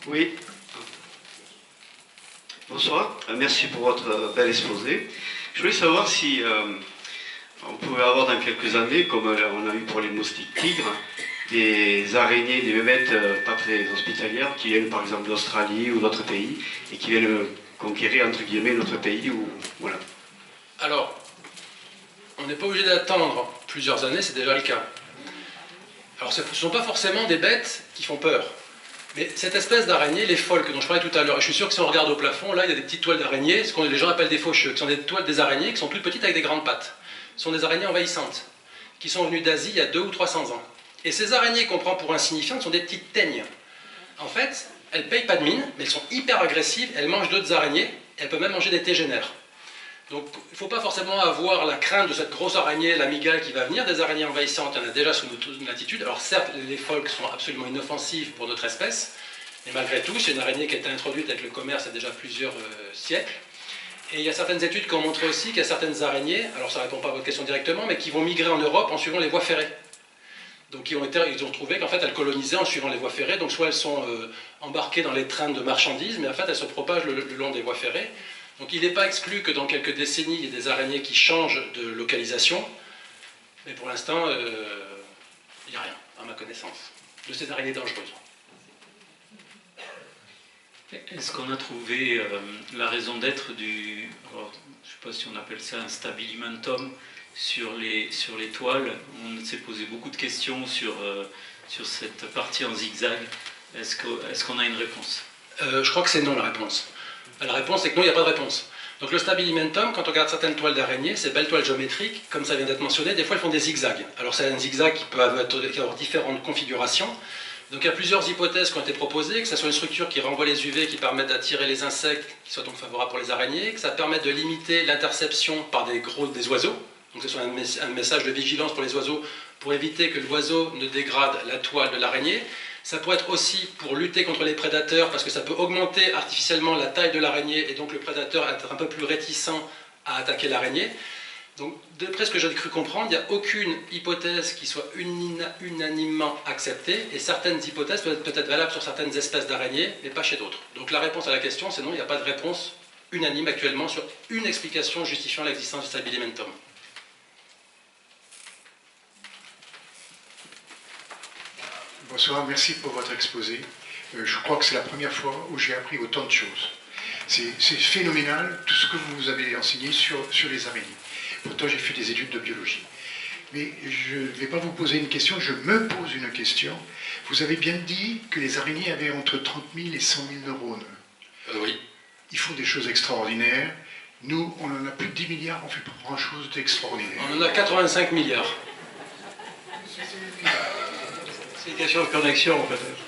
Oui. Bonsoir, merci pour votre bel exposé. Je voulais savoir si on pouvait avoir dans quelques années, comme on a eu pour les moustiques tigres, des araignées, des bébêtes pas très hospitalières qui viennent par exemple d'Australie ou d'autres pays et qui viennent conquérir entre guillemets notre pays ou voilà. Alors, on n'est pas obligé d'attendre plusieurs années, c'est déjà le cas. Alors ce ne sont pas forcément des bêtes qui font peur. Mais cette espèce d'araignée, les pholques dont je parlais tout à l'heure, je suis sûr que si on regarde au plafond, là il y a des petites toiles d'araignées, ce que les gens appellent des faucheux, qui sont des araignées qui sont toutes petites avec des grandes pattes. Ce sont des araignées envahissantes, qui sont venues d'Asie il y a 200 ou 300 ans. Et ces araignées qu'on prend pour insignifiantes sont des petites teignes. En fait, elles ne payent pas de mine, mais elles sont hyper agressives, elles mangent d'autres araignées, et elles peuvent même manger des tégénères. Donc il ne faut pas forcément avoir la crainte de cette grosse araignée, la mygale qui va venir. Des araignées envahissantes, il y en a déjà sous notre latitude. Alors certes, les phoques sont absolument inoffensives pour notre espèce, mais malgré tout, c'est une araignée qui a été introduite avec le commerce il y a déjà plusieurs siècles. Et il y a certaines études qui ont montré aussi qu'il y a certaines araignées, alors ça ne répond pas à votre question directement, mais qui vont migrer en Europe en suivant les voies ferrées. Donc ils ont trouvé qu'en fait elles colonisaient en suivant les voies ferrées, donc soit elles sont embarquées dans les trains de marchandises, mais en fait elles se propagent le long des voies ferrées. Donc il n'est pas exclu que dans quelques décennies, il y ait des araignées qui changent de localisation, mais pour l'instant, il n'y a rien, à ma connaissance, de ces araignées dangereuses. Est-ce qu'on a trouvé la raison d'être du... Alors, je ne sais pas si on appelle ça un stabilimentum sur les toiles. On s'est posé beaucoup de questions sur cette partie en zigzag. Est-ce qu'on a une réponse? Je crois que c'est non la réponse. La réponse est que non, il n'y a pas de réponse. Donc le stabilimentum, quand on regarde certaines toiles d'araignée, ces belles toiles géométriques, comme ça vient d'être mentionné, des fois elles font des zigzags. Alors c'est un zigzag qui peut avoir différentes configurations. Donc il y a plusieurs hypothèses qui ont été proposées, que ce soit une structure qui renvoie les UV, qui permette d'attirer les insectes, qui soit donc favorable pour les araignées, que ça permette de limiter l'interception par des oiseaux, donc que ce soit un message de vigilance pour les oiseaux, pour éviter que l'oiseau ne dégrade la toile de l'araignée. Ça pourrait être aussi pour lutter contre les prédateurs, parce que ça peut augmenter artificiellement la taille de l'araignée, et donc le prédateur être un peu plus réticent à attaquer l'araignée. Donc, d'après ce que j'ai cru comprendre, il n'y a aucune hypothèse qui soit unanimement acceptée, et certaines hypothèses peuvent être valables sur certaines espèces d'araignées, mais pas chez d'autres. Donc la réponse à la question, c'est non, il n'y a pas de réponse unanime actuellement sur une explication justifiant l'existence du stabilimentum. Bonsoir, merci pour votre exposé. Je crois que c'est la première fois où j'ai appris autant de choses. C'est phénoménal tout ce que vous nous avez enseigné sur les araignées. Pourtant, j'ai fait des études de biologie. Mais je ne vais pas vous poser une question, je me pose une question. Vous avez bien dit que les araignées avaient entre 30 000 et 100 000 neurones. Oui. Ils font des choses extraordinaires. Nous, on en a plus de 10 milliards, on ne fait pas grand-chose d'extraordinaire. On en a 85 milliards. C'est une question de connexion, peut-être.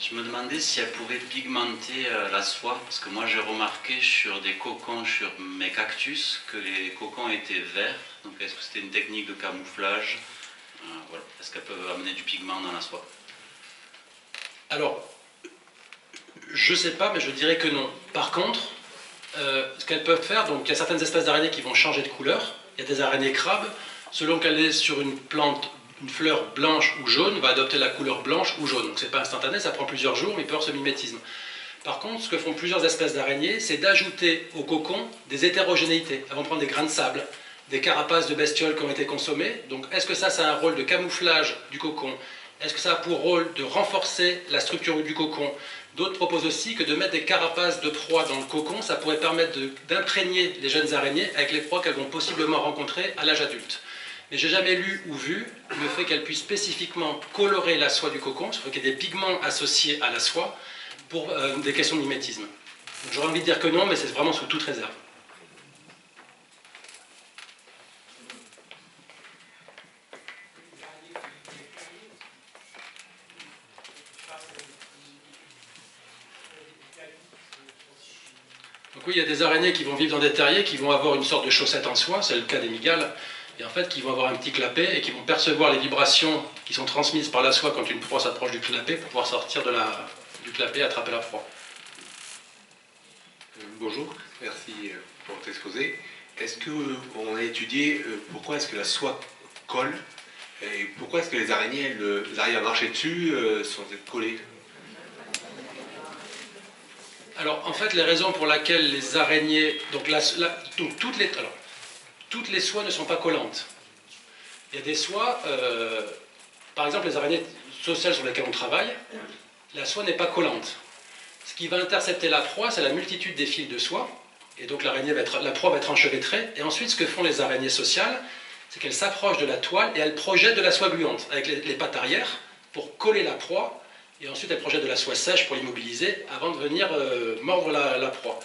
Je me demandais si elle pouvait pigmenter la soie, parce que moi j'ai remarqué sur des cocons, sur mes cactus, que les cocons étaient verts. Donc est-ce que c'était une technique de camouflage? Voilà. Est-ce qu'elle peut amener du pigment dans la soie? Alors, je ne sais pas, mais je dirais que non. Par contre, ce qu'elles peuvent faire, donc il y a certaines espèces d'araignées qui vont changer de couleur. Il y a des araignées crabes, selon qu'elle est sur une plante, une fleur blanche ou jaune, va adopter la couleur blanche ou jaune. Donc c'est pas instantané, ça prend plusieurs jours, mais il peut y avoir ce mimétisme. Par contre, ce que font plusieurs espèces d'araignées, c'est d'ajouter au cocon des hétérogénéités. Elles vont prendre des grains de sable, des carapaces de bestioles qui ont été consommées. Donc est-ce que ça a un rôle de camouflage du cocon? Est-ce que ça a pour rôle de renforcer la structure du cocon? D'autres proposent aussi que de mettre des carapaces de proies dans le cocon, ça pourrait permettre d'imprégner les jeunes araignées avec les proies qu'elles vont possiblement rencontrer à l'âge adulte. Mais j'ai jamais lu ou vu le fait qu'elles puissent spécifiquement colorer la soie du cocon, il faut qu'il y ait des pigments associés à la soie pour des questions de mimétisme. J'aurais envie de dire que non, mais c'est vraiment sous toute réserve. Donc oui, il y a des araignées qui vont vivre dans des terriers, qui vont avoir une sorte de chaussette en soie, c'est le cas des mygales, et en fait qui vont avoir un petit clapet et qui vont percevoir les vibrations qui sont transmises par la soie quand une proie s'approche du clapet pour pouvoir sortir du clapet et attraper la proie. Bonjour, merci pour votre exposé. Est-ce qu'on a étudié pourquoi est-ce que la soie colle et pourquoi est-ce que les araignées elles arrivent à marcher dessus sans être collées? Alors en fait les raisons pour lesquelles les araignées, donc toutes les soies ne sont pas collantes. Il y a des soies, par exemple les araignées sociales sur lesquelles on travaille, la soie n'est pas collante. Ce qui va intercepter la proie, c'est la multitude des fils de soie, et donc la proie va être enchevêtrée, et ensuite ce que font les araignées sociales, c'est qu'elles s'approchent de la toile et elles projettent de la soie gluante avec les pattes arrière pour coller la proie, et ensuite elles projettent de la soie sèche pour l'immobiliser avant de venir mordre la proie.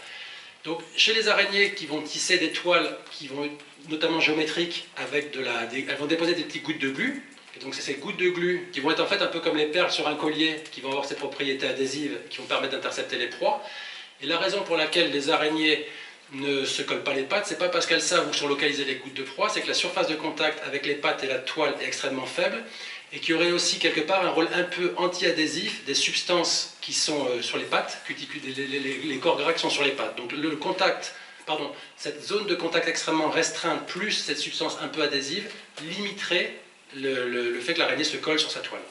Donc chez les araignées qui vont tisser des toiles qui vont notamment géométriques avec elles vont déposer des petites gouttes de glu, Et donc c'est ces gouttes de glu qui vont être en fait un peu comme les perles sur un collier, qui vont avoir ces propriétés adhésives, qui vont permettre d'intercepter les proies. Et la raison pour laquelle les araignées ne se collent pas les pattes, c'est pas parce qu'elles savent où sont localisées les gouttes de proie, c'est que la surface de contact avec les pattes et la toile est extrêmement faible, et qu'il y aurait aussi quelque part un rôle un peu anti-adhésif des substances qui sont sur les pattes, les corps gras qui sont sur les pattes. Donc le contact, pardon, cette zone de contact extrêmement restreinte plus cette substance un peu adhésive limiterait le fait que l'araignée se colle sur sa toile.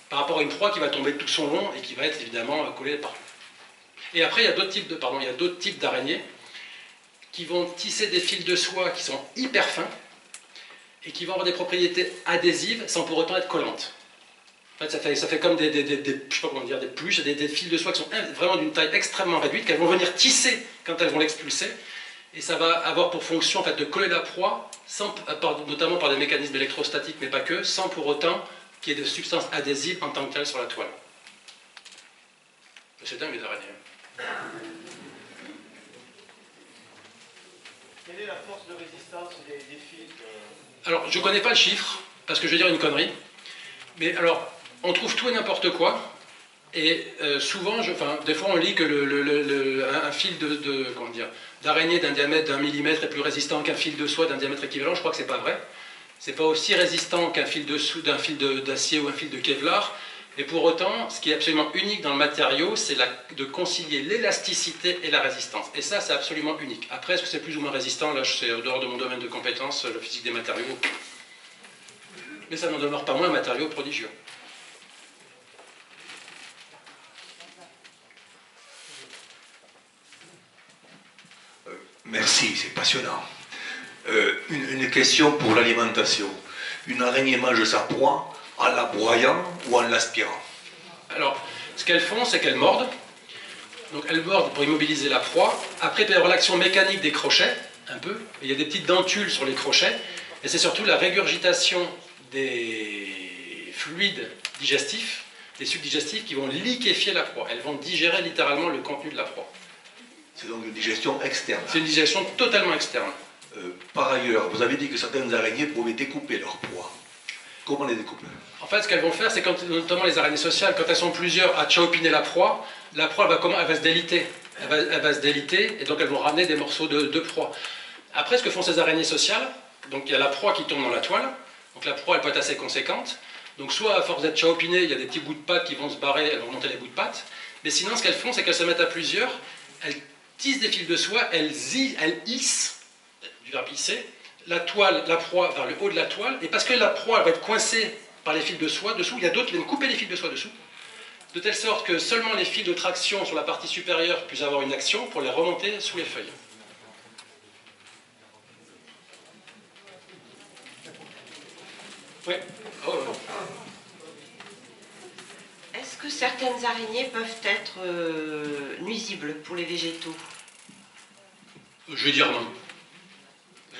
Par rapport à une proie qui va tomber tout son long et qui va être évidemment collée partout. Et après, il y a d'autres types d'araignées qui vont tisser des fils de soie qui sont hyper fins et qui vont avoir des propriétés adhésives sans pour autant être collantes. En fait, ça fait comme je sais pas comment dire, des pluches, des fils de soie qui sont vraiment d'une taille extrêmement réduite, qu'elles vont venir tisser quand elles vont l'expulser. Et ça va avoir pour fonction en fait, de coller la proie, notamment par des mécanismes électrostatiques, mais pas que, sans pour autant qu'il y ait de substances adhésives en tant que telles sur la toile. C'est dingue les araignées. Quelle est la force de résistance des fils Alors, je ne connais pas le chiffre, parce que je vais dire une connerie. Mais alors, on trouve tout et n'importe quoi. Et souvent, des fois, on lit que un fil d'araignée d'un diamètre d'1 millimètre est plus résistant qu'un fil de soie d'un diamètre équivalent. Je crois que ce n'est pas vrai. Ce n'est pas aussi résistant qu'un fil d'acier ou un fil de Kevlar. Et pour autant, ce qui est absolument unique dans le matériau, c'est de concilier l'élasticité et la résistance. Et ça, c'est absolument unique. Après, est-ce que c'est plus ou moins résistant? Là, c'est au dehors de mon domaine de compétence, la physique des matériaux. Mais ça n'en demeure pas moins un matériau prodigieux. Merci, c'est passionnant. Une question pour l'alimentation. Une araignée mange sa proie en la broyant ou en l'aspirant? Alors, ce qu'elles font, c'est qu'elles mordent. Donc elles mordent pour immobiliser la proie. Après, il peut y avoir l'action mécanique des crochets, un peu. Il y a des petites dentules sur les crochets. Et c'est surtout la régurgitation des fluides digestifs, des sucs digestifs qui vont liquéfier la proie. Elles vont digérer littéralement le contenu de la proie. C'est donc une digestion externe. C'est une digestion totalement externe. Par ailleurs, vous avez dit que certaines araignées pouvaient découper leur proie. Comment les découper? En fait, ce qu'elles vont faire, c'est quand, notamment les araignées sociales, quand elles sont plusieurs à chopiner la proie elle va se déliter. Elle va se déliter, et donc elles vont ramener des morceaux de proie. Après, ce que font ces araignées sociales, donc il y a la proie qui tombe dans la toile, donc la proie, elle peut être assez conséquente. Donc soit à force d'être chopinées, il y a des petits bouts de pattes qui vont se barrer, elles vont monter les bouts de pattes. Mais sinon, ce qu'elles font, c'est qu'elles se mettent à plusieurs, elles tissent des fils de soie, elles hissent, du verbe hisser, la proie vers le haut de la toile, et parce que la proie elle va être coincée par les fils de soie dessous, il y a d'autres qui viennent couper les fils de soie dessous, de telle sorte que seulement les fils de traction sur la partie supérieure puissent avoir une action pour les remonter sous les feuilles. Oui. Oh. Est-ce que certaines araignées peuvent être nuisibles pour les végétaux? Je vais dire non.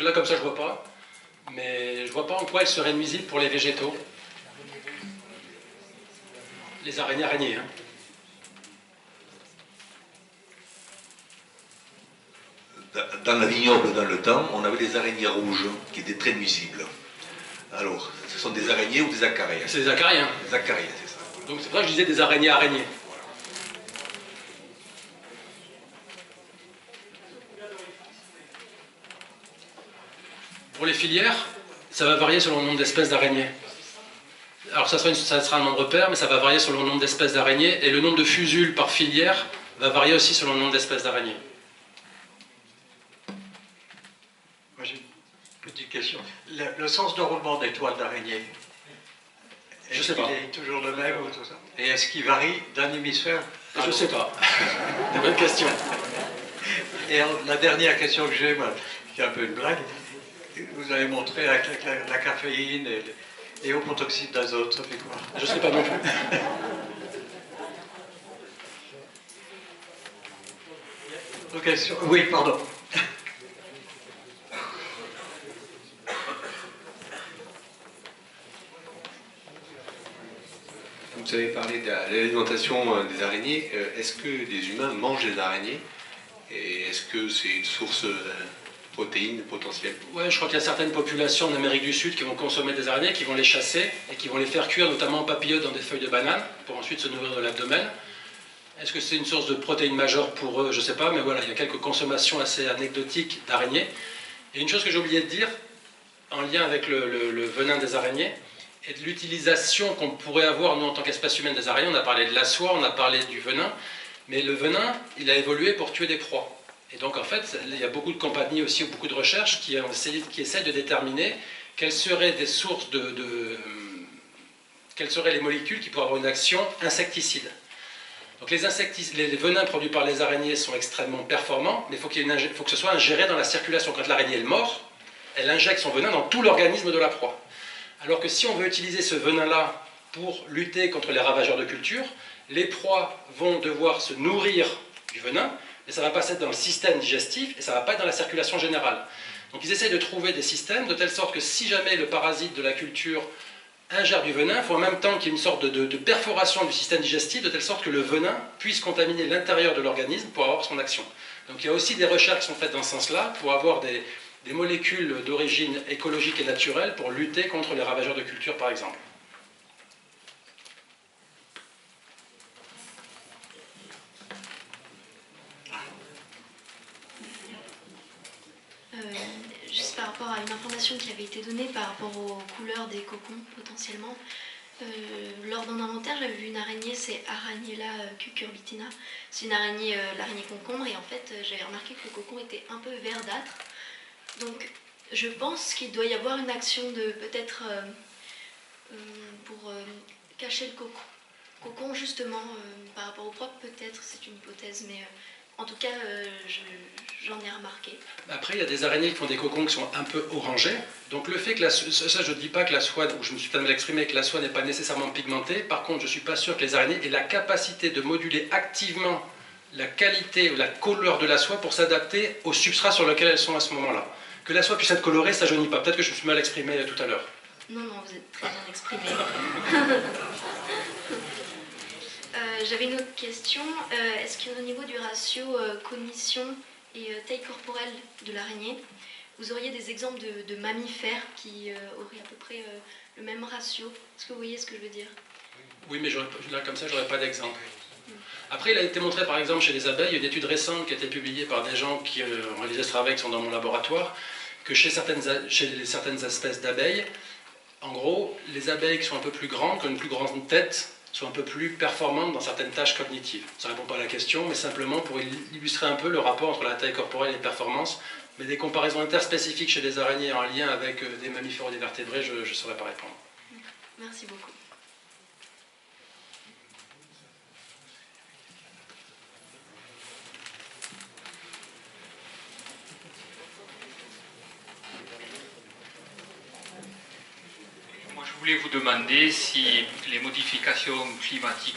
Là, comme ça, je vois pas. Mais je vois pas en quoi elles seraient nuisibles pour les végétaux. Les araignées, hein. Dans la vignoble, dans le temps, on avait des araignées rouges qui étaient très nuisibles. Alors, ce sont des araignées ou des acariens? C'est des acariens. Des acariens, c'est ça. Donc c'est pour ça que je disais des araignées. Pour les filières, ça va varier selon le nombre d'espèces d'araignées. Alors ça sera un nombre pair, mais ça va varier selon le nombre d'espèces d'araignées, et le nombre de fusules par filière va varier aussi selon le nombre d'espèces d'araignées. Moi j'ai une petite question. Le sens de roulement des toiles d'araignée, je sais pas. Il est toujours le même ou tout ça? Et est-ce qu'il varie d'un hémisphère? Je sais pas. C'est une bonne question. Et la dernière question que j'ai, qui est un peu une blague, vous avez montré avec la caféine et les hauts protoxyde d'azote, ça fait quoi? Je sais pas non plus. Ok, oui, pardon. Vous avez parlé de l'alimentation des araignées. Est-ce que les humains mangent des araignées? Et est-ce que c'est une source protéines potentielles. Ouais, je crois qu'il y a certaines populations en Amérique du Sud qui vont consommer des araignées, qui vont les chasser et qui vont les faire cuire, notamment en papillotes dans des feuilles de banane, pour ensuite se nourrir de l'abdomen. Est-ce que c'est une source de protéines majeure pour eux? Je ne sais pas, mais voilà, il y a quelques consommations assez anecdotiques d'araignées. Et une chose que j'ai oublié de dire, en lien avec le venin des araignées, et de l'utilisation qu'on pourrait avoir, nous, en tant qu'espèce humaine des araignées. On a parlé de la soie, on a parlé du venin, mais le venin, il a évolué pour tuer des proies. Et donc, en fait, il y a beaucoup de compagnies aussi, ou beaucoup de recherches qui essayent de déterminer quelles seraient des sources quelles seraient les molécules qui pourraient avoir une action insecticide. Donc les venins produits par les araignées sont extrêmement performants, mais il faut que ce soit ingéré dans la circulation. Quand l'araignée est morte, elle injecte son venin dans tout l'organisme de la proie. Alors que si on veut utiliser ce venin-là pour lutter contre les ravageurs de culture, les proies vont devoir se nourrir du venin, mais ça ne va pas être dans le système digestif et ça ne va pas être dans la circulation générale. Donc ils essayent de trouver des systèmes de telle sorte que si jamais le parasite de la culture ingère du venin, il faut en même temps qu'il y ait une sorte de perforation du système digestif, de telle sorte que le venin puisse contaminer l'intérieur de l'organisme pour avoir son action. Donc il y a aussi des recherches qui sont faites dans ce sens-là, pour avoir des molécules d'origine écologique et naturelle pour lutter contre les ravageurs de culture, par exemple. Juste par rapport à une information qui avait été donnée par rapport aux couleurs des cocons, potentiellement. Lors d'un inventaire, j'avais vu une araignée, c'est Aragnella cucurbitina. C'est une araignée, l'araignée concombre, et en fait, j'avais remarqué que le cocon était un peu verdâtre. Donc, je pense qu'il doit y avoir une action de peut-être pour cacher le cocon, justement, par rapport au propre, peut-être, c'est une hypothèse, mais en tout cas, j'en ai remarqué. Après, il y a des araignées qui font des cocons qui sont un peu orangés. Donc le fait que ça, je ne dis pas que la soie, ou je me suis tellement exprimé, que la soie n'est pas nécessairement pigmentée. Par contre, je ne suis pas sûr que les araignées aient la capacité de moduler activement la qualité ou la couleur de la soie pour s'adapter au substrat sur lequel elles sont à ce moment-là. Que la soie puisse être colorée, ça je nie pas. Peut-être que je me suis mal exprimé tout à l'heure. Non, vous êtes très bien exprimé. J'avais une autre question. Est-ce qu'au niveau du ratio cognition et taille corporelle de l'araignée, vous auriez des exemples de mammifères qui auraient à peu près le même ratio? Est-ce que vous voyez ce que je veux dire? Oui, mais là, comme ça, je n'aurais pas d'exemple. Après, il a été montré, par exemple, chez les abeilles, il y a une étude récente qui a été publiée par des gens qui ont réalisé ce travail, qui sont dans mon laboratoire, que chez certaines espèces d'abeilles, en gros, les abeilles qui sont un peu plus grandes, qui ont une plus grande tête, sont un peu plus performantes dans certaines tâches cognitives. Ça ne répond pas à la question, mais simplement pour illustrer un peu le rapport entre la taille corporelle et les performances. Mais des comparaisons interspécifiques chez les araignées en lien avec des mammifères ou des vertébrés, je ne saurais pas répondre. Merci beaucoup. Je voulais vous demander si les modifications climatiques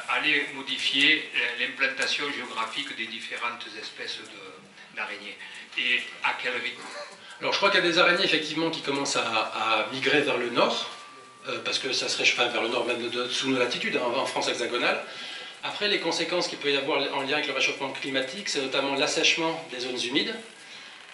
allaient modifier l'implantation géographique des différentes espèces d'araignées et à quel rythme. Alors je crois qu'il y a des araignées effectivement qui commencent à migrer vers le nord, parce que ça serait vers le nord même sous nos latitudes, en France hexagonale. Après, les conséquences qu'il peut y avoir en lien avec le réchauffement climatique, c'est notamment l'assèchement des zones humides,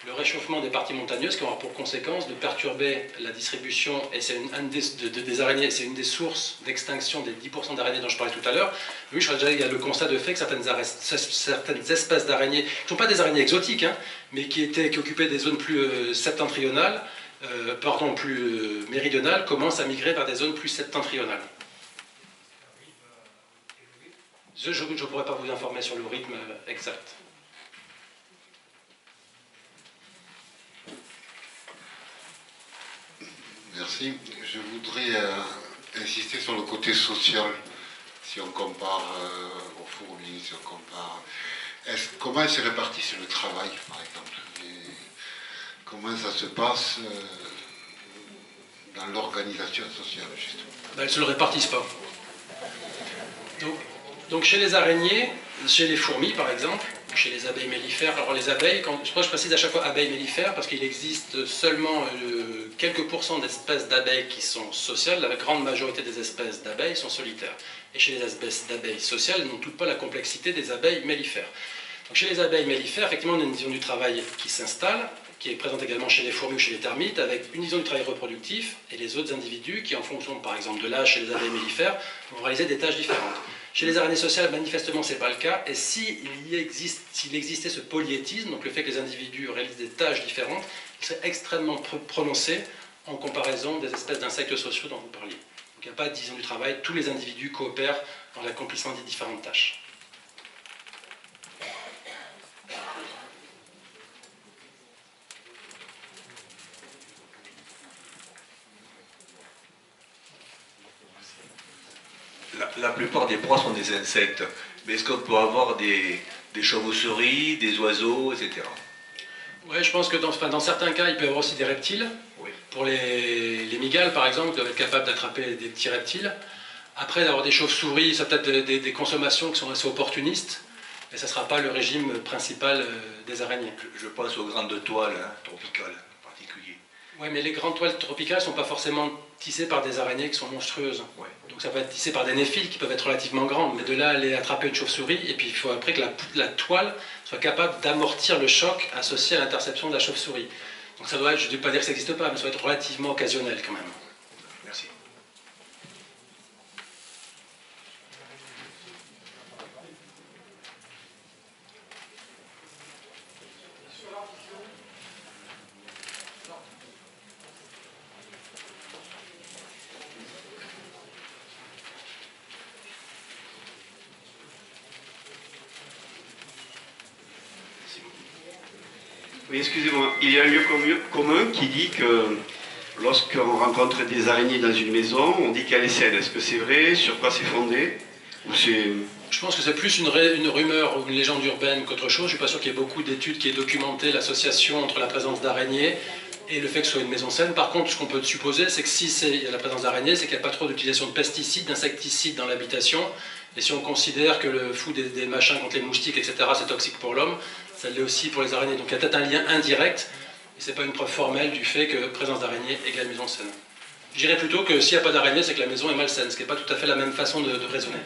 le réchauffement des parties montagneuses qui aura pour conséquence de perturber la distribution, et c'est des araignées, c'est une des sources d'extinction des 10% d'araignées dont je parlais tout à l'heure. Oui, je crois déjà qu'il y a le constat de fait que certaines espèces d'araignées, qui ne sont pas des araignées exotiques, hein, mais qui occupaient des zones plus septentrionales, plus méridionales, commencent à migrer vers des zones plus septentrionales. Je ne pourrais pas vous informer sur le rythme exact. Merci. Je voudrais insister sur le côté social. Si on compare aux fourmis, si on compare... Comment se répartissent le travail, par exemple? Et comment ça se passe dans l'organisation sociale, justement? Elles ne se le répartissent pas. Donc chez les araignées, chez les fourmis par exemple, chez les abeilles mellifères, alors les abeilles, je précise à chaque fois abeilles mellifères parce qu'il existe seulement quelques pourcents d'espèces d'abeilles qui sont sociales, la grande majorité des espèces d'abeilles sont solitaires. Et chez les espèces d'abeilles sociales, elles n'ont toutes pas la complexité des abeilles mellifères. Donc, chez les abeilles mellifères, effectivement, on a une division du travail qui s'installe, qui est présente également chez les fourmis ou chez les termites, avec une division du travail reproductif et les autres individus qui, en fonction, par exemple, de l'âge chez les abeilles mellifères, vont réaliser des tâches différentes. Chez les araignées sociales, manifestement, ce n'est pas le cas, et s'il existait ce polyétisme, donc le fait que les individus réalisent des tâches différentes, il serait extrêmement prononcé en comparaison des espèces d'insectes sociaux dont vous parliez. Donc il n'y a pas de division du travail, tous les individus coopèrent dans l'accomplissement des différentes tâches. La plupart des proies sont des insectes, mais est-ce qu'on peut avoir des chauves-souris, des oiseaux, etc. Oui, je pense que dans certains cas, il peut y avoir aussi des reptiles. Oui. Pour les mygales, par exemple, doivent être capables d'attraper des petits reptiles. Après, d'avoir des chauves-souris, ça peut être des consommations qui sont assez opportunistes, mais ça ne sera pas le régime principal des araignées. Je pense aux grandes toiles tropicales en particulier. Oui, mais les grandes toiles tropicales ne sont pas forcément tissées par des araignées qui sont monstrueuses. Ouais. Donc ça peut être tissé par des néphiles qui peuvent être relativement grandes, mais de là aller attraper une chauve-souris, et puis il faut après que la toile soit capable d'amortir le choc associé à l'interception de la chauve-souris. Donc ça doit être, je ne vais pas dire que ça n'existe pas, mais ça doit être relativement occasionnel quand même. Merci. Oui, excusez-moi. Il y a un lieu commun qui dit que lorsqu'on rencontre des araignées dans une maison, on dit qu'elle est saine. Est-ce que c'est vrai? Sur quoi c'est fondé? Ou c'est... Je pense que c'est plus une rumeur ou une légende urbaine qu'autre chose. Je ne suis pas sûr qu'il y ait beaucoup d'études qui aient documenté l'association entre la présence d'araignées et le fait que ce soit une maison saine. Par contre, ce qu'on peut supposer, c'est que si il y a la présence d'araignées, c'est qu'il n'y a pas trop d'utilisation de pesticides, d'insecticides dans l'habitation. Et si on considère que le fou des machins contre les moustiques, etc., c'est toxique pour l'homme, ça l'est aussi pour les araignées. Donc il y a peut-être un lien indirect, et ce n'est pas une preuve formelle du fait que présence d'araignées égale maison saine. Je dirais plutôt que s'il n'y a pas d'araignées, c'est que la maison est malsaine, ce qui n'est pas tout à fait la même façon de raisonner.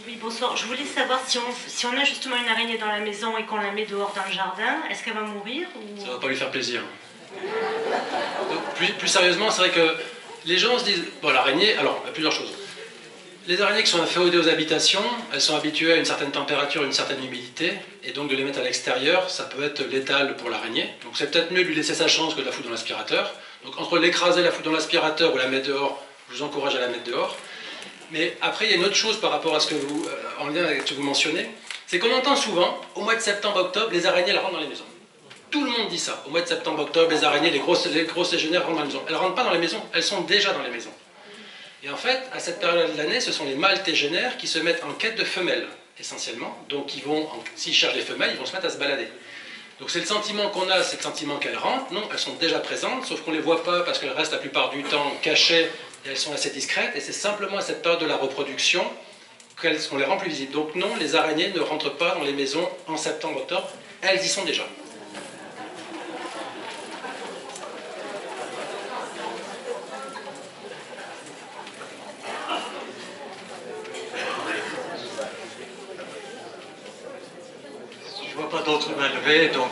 Oui, bonsoir. Je voulais savoir si on a justement une araignée dans la maison et qu'on la met dehors dans le jardin, est-ce qu'elle va mourir ou... Ça ne va pas lui faire plaisir. Donc, plus sérieusement, c'est vrai que les gens se disent... Bon, l'araignée, alors, il y a plusieurs choses. Les araignées qui sont inféodées aux habitations, elles sont habituées à une certaine température, une certaine humidité, et donc de les mettre à l'extérieur, ça peut être létal pour l'araignée. Donc c'est peut-être mieux de lui laisser sa chance que de la foutre dans l'aspirateur. Donc entre l'écraser, la foutre dans l'aspirateur ou la mettre dehors, je vous encourage à la mettre dehors. Mais après, il y a une autre chose par rapport à ce que vous, en lien avec ce que vous mentionnez, c'est qu'on entend souvent, au mois de septembre-octobre, les araignées elles rentrent dans les maisons. Tout le monde dit ça. Au mois de septembre-octobre, les araignées, les grosses légionnaires rentrent dans les maisons. Elles ne rentrent pas dans les maisons, elles sont déjà dans les maisons. Et en fait, à cette période de l'année, ce sont les mâles tégénaires qui se mettent en quête de femelles, essentiellement. Donc, s'ils cherchent les femelles, ils vont se mettre à se balader. Donc, c'est le sentiment qu'on a, c'est le sentiment qu'elles rentrent. Non, elles sont déjà présentes, sauf qu'on ne les voit pas parce qu'elles restent la plupart du temps cachées et elles sont assez discrètes. Et c'est simplement à cette période de la reproduction qu'on les rend plus visibles. Donc, non, les araignées ne rentrent pas dans les maisons en septembre-octobre. Elles y sont déjà. Je vois pas d'autres mains levées, donc...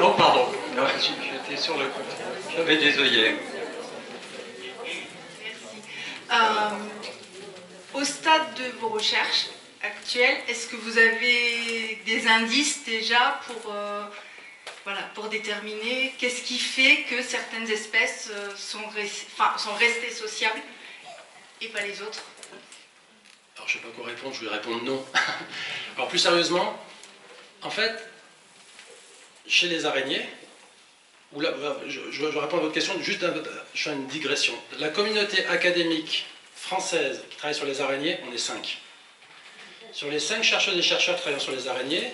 Oh, pardon, non, j'étais sur le côté. J'avais des œillets. Au stade de vos recherches actuelles, est-ce que vous avez des indices déjà pour déterminer qu'est-ce qui fait que certaines espèces sont restées sociables et pas les autres? Alors, je ne sais pas quoi répondre, je vais répondre non. Alors, plus sérieusement, en fait, chez les araignées, je réponds à votre question, juste je fais une digression. La communauté académique française qui travaille sur les araignées, on est 5. Sur les 5 chercheuses et chercheurs travaillant sur les araignées,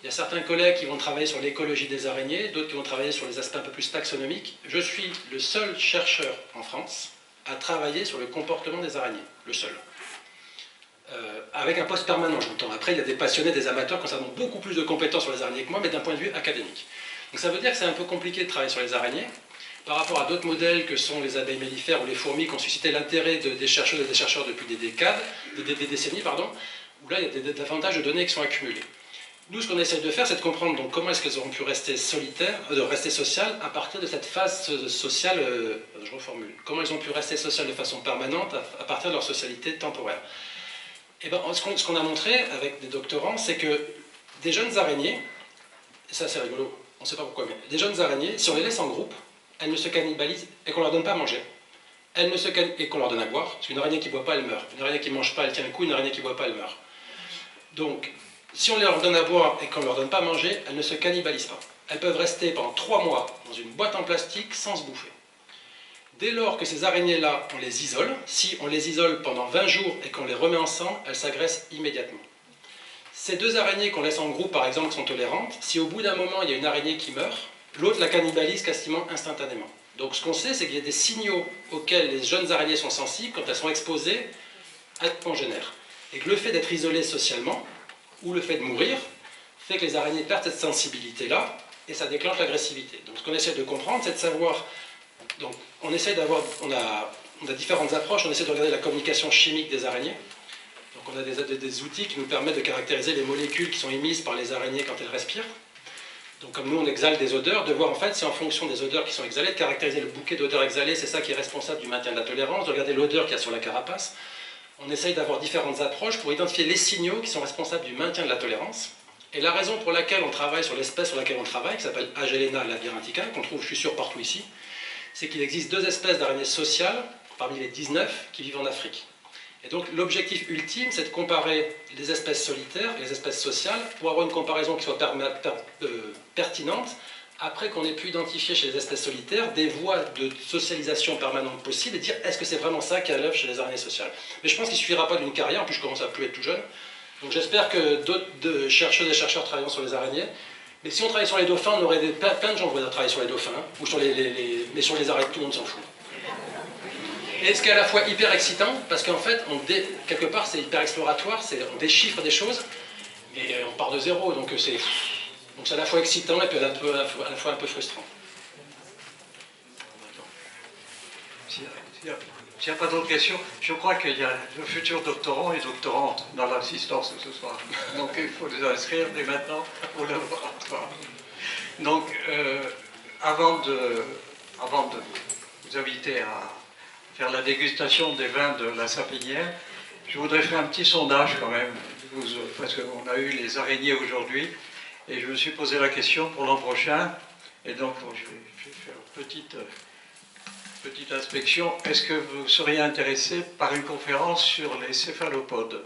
il y a certains collègues qui vont travailler sur l'écologie des araignées, d'autres qui vont travailler sur les aspects un peu plus taxonomiques. Je suis le seul chercheur en France à travailler sur le comportement des araignées, le seul. avec un poste permanent, j'entends. Après, il y a des passionnés, des amateurs qui ont beaucoup plus de compétences sur les araignées que moi, mais d'un point de vue académique. Donc ça veut dire que c'est un peu compliqué de travailler sur les araignées, par rapport à d'autres modèles que sont les abeilles mellifères ou les fourmis qui ont suscité l'intérêt des chercheuses et des chercheurs depuis des décennies, où là, il y a davantage de données qui sont accumulées. Nous, ce qu'on essaie de faire, c'est de comprendre donc, comment est-ce qu'elles auront pu rester sociales à partir de cette phase sociale, je reformule, comment elles ont pu rester sociales de façon permanente à partir de leur socialité temporaire. Et ben, ce qu'on a montré avec des doctorants, c'est que des jeunes araignées, et ça c'est rigolo, on ne sait pas pourquoi, mais des jeunes araignées, si on les laisse en groupe, elles ne se cannibalisent et qu'on ne leur donne pas à manger, et qu'on leur donne à boire, parce qu'une araignée qui ne boit pas, elle meurt. Une araignée qui ne mange pas, elle tient le coup, une araignée qui ne boit pas, elle meurt. Donc, si on leur donne à boire et qu'on ne leur donne pas à manger, elles ne se cannibalisent pas. Elles peuvent rester pendant 3 mois dans une boîte en plastique sans se bouffer. Dès lors que ces araignées-là, on les isole, si on les isole pendant 20 jours et qu'on les remet ensemble, elles s'agressent immédiatement. Ces 2 araignées qu'on laisse en groupe, par exemple, qui sont tolérantes, si au bout d'un moment, il y a une araignée qui meurt, l'autre la cannibalise quasiment instantanément. Donc ce qu'on sait, c'est qu'il y a des signaux auxquels les jeunes araignées sont sensibles quand elles sont exposées à ce congénère. Et que le fait d'être isolé socialement, ou le fait de mourir, fait que les araignées perdent cette sensibilité-là, et ça déclenche l'agressivité. Donc ce qu'on essaie de comprendre, c'est de savoir... Donc on essaie d'avoir... On a différentes approches, on essaie de regarder la communication chimique des araignées. Donc on a des outils qui nous permettent de caractériser les molécules qui sont émises par les araignées quand elles respirent. Donc comme nous on exhale des odeurs, de voir en fait c'est en fonction des odeurs qui sont exhalées, de caractériser le bouquet d'odeurs exhalées, c'est ça qui est responsable du maintien de la tolérance, de regarder l'odeur qu'il y a sur la carapace. On essaye d'avoir différentes approches pour identifier les signaux qui sont responsables du maintien de la tolérance. Et la raison pour laquelle on travaille sur l'espèce sur laquelle on travaille, qui s'appelle Agelena labyrinthica, qu'on trouve je suis sûr partout ici, c'est qu'il existe 2 espèces d'araignées sociales parmi les 19 qui vivent en Afrique. Et donc l'objectif ultime, c'est de comparer les espèces solitaires et les espèces sociales pour avoir une comparaison qui soit pertinente après qu'on ait pu identifier chez les espèces solitaires des voies de socialisation permanente possibles et dire est-ce que c'est vraiment ça qui est à l'œuvre chez les araignées sociales. Mais je pense qu'il ne suffira pas d'une carrière, en plus je commence à plus être tout jeune, donc j'espère que d'autres chercheuses et chercheurs travaillant sur les araignées, mais si on travaillait sur les dauphins, on aurait plein de gens qui voudraient travailler sur les dauphins, hein, ou sur mais sur les araignées, tout le monde s'en fout. Et ce qui est à la fois hyper excitant, parce qu'en fait, quelque part, c'est hyper exploratoire, on déchiffre des choses, mais on part de zéro, donc c'est à la fois excitant et puis à la fois un peu frustrant. S'il n'y a pas d'autres questions, je crois qu'il y a de futurs doctorants et doctorantes dans l'assistance ce soir. Donc il faut les inscrire dès maintenant au laboratoire. Donc, avant de vous inviter à faire la dégustation des vins de la Sapinière, je voudrais faire un petit sondage quand même, parce qu'on a eu les araignées aujourd'hui, et je me suis posé la question pour l'an prochain, et donc je vais faire une petite inspection. Est-ce que vous seriez intéressé par une conférence sur les céphalopodes ?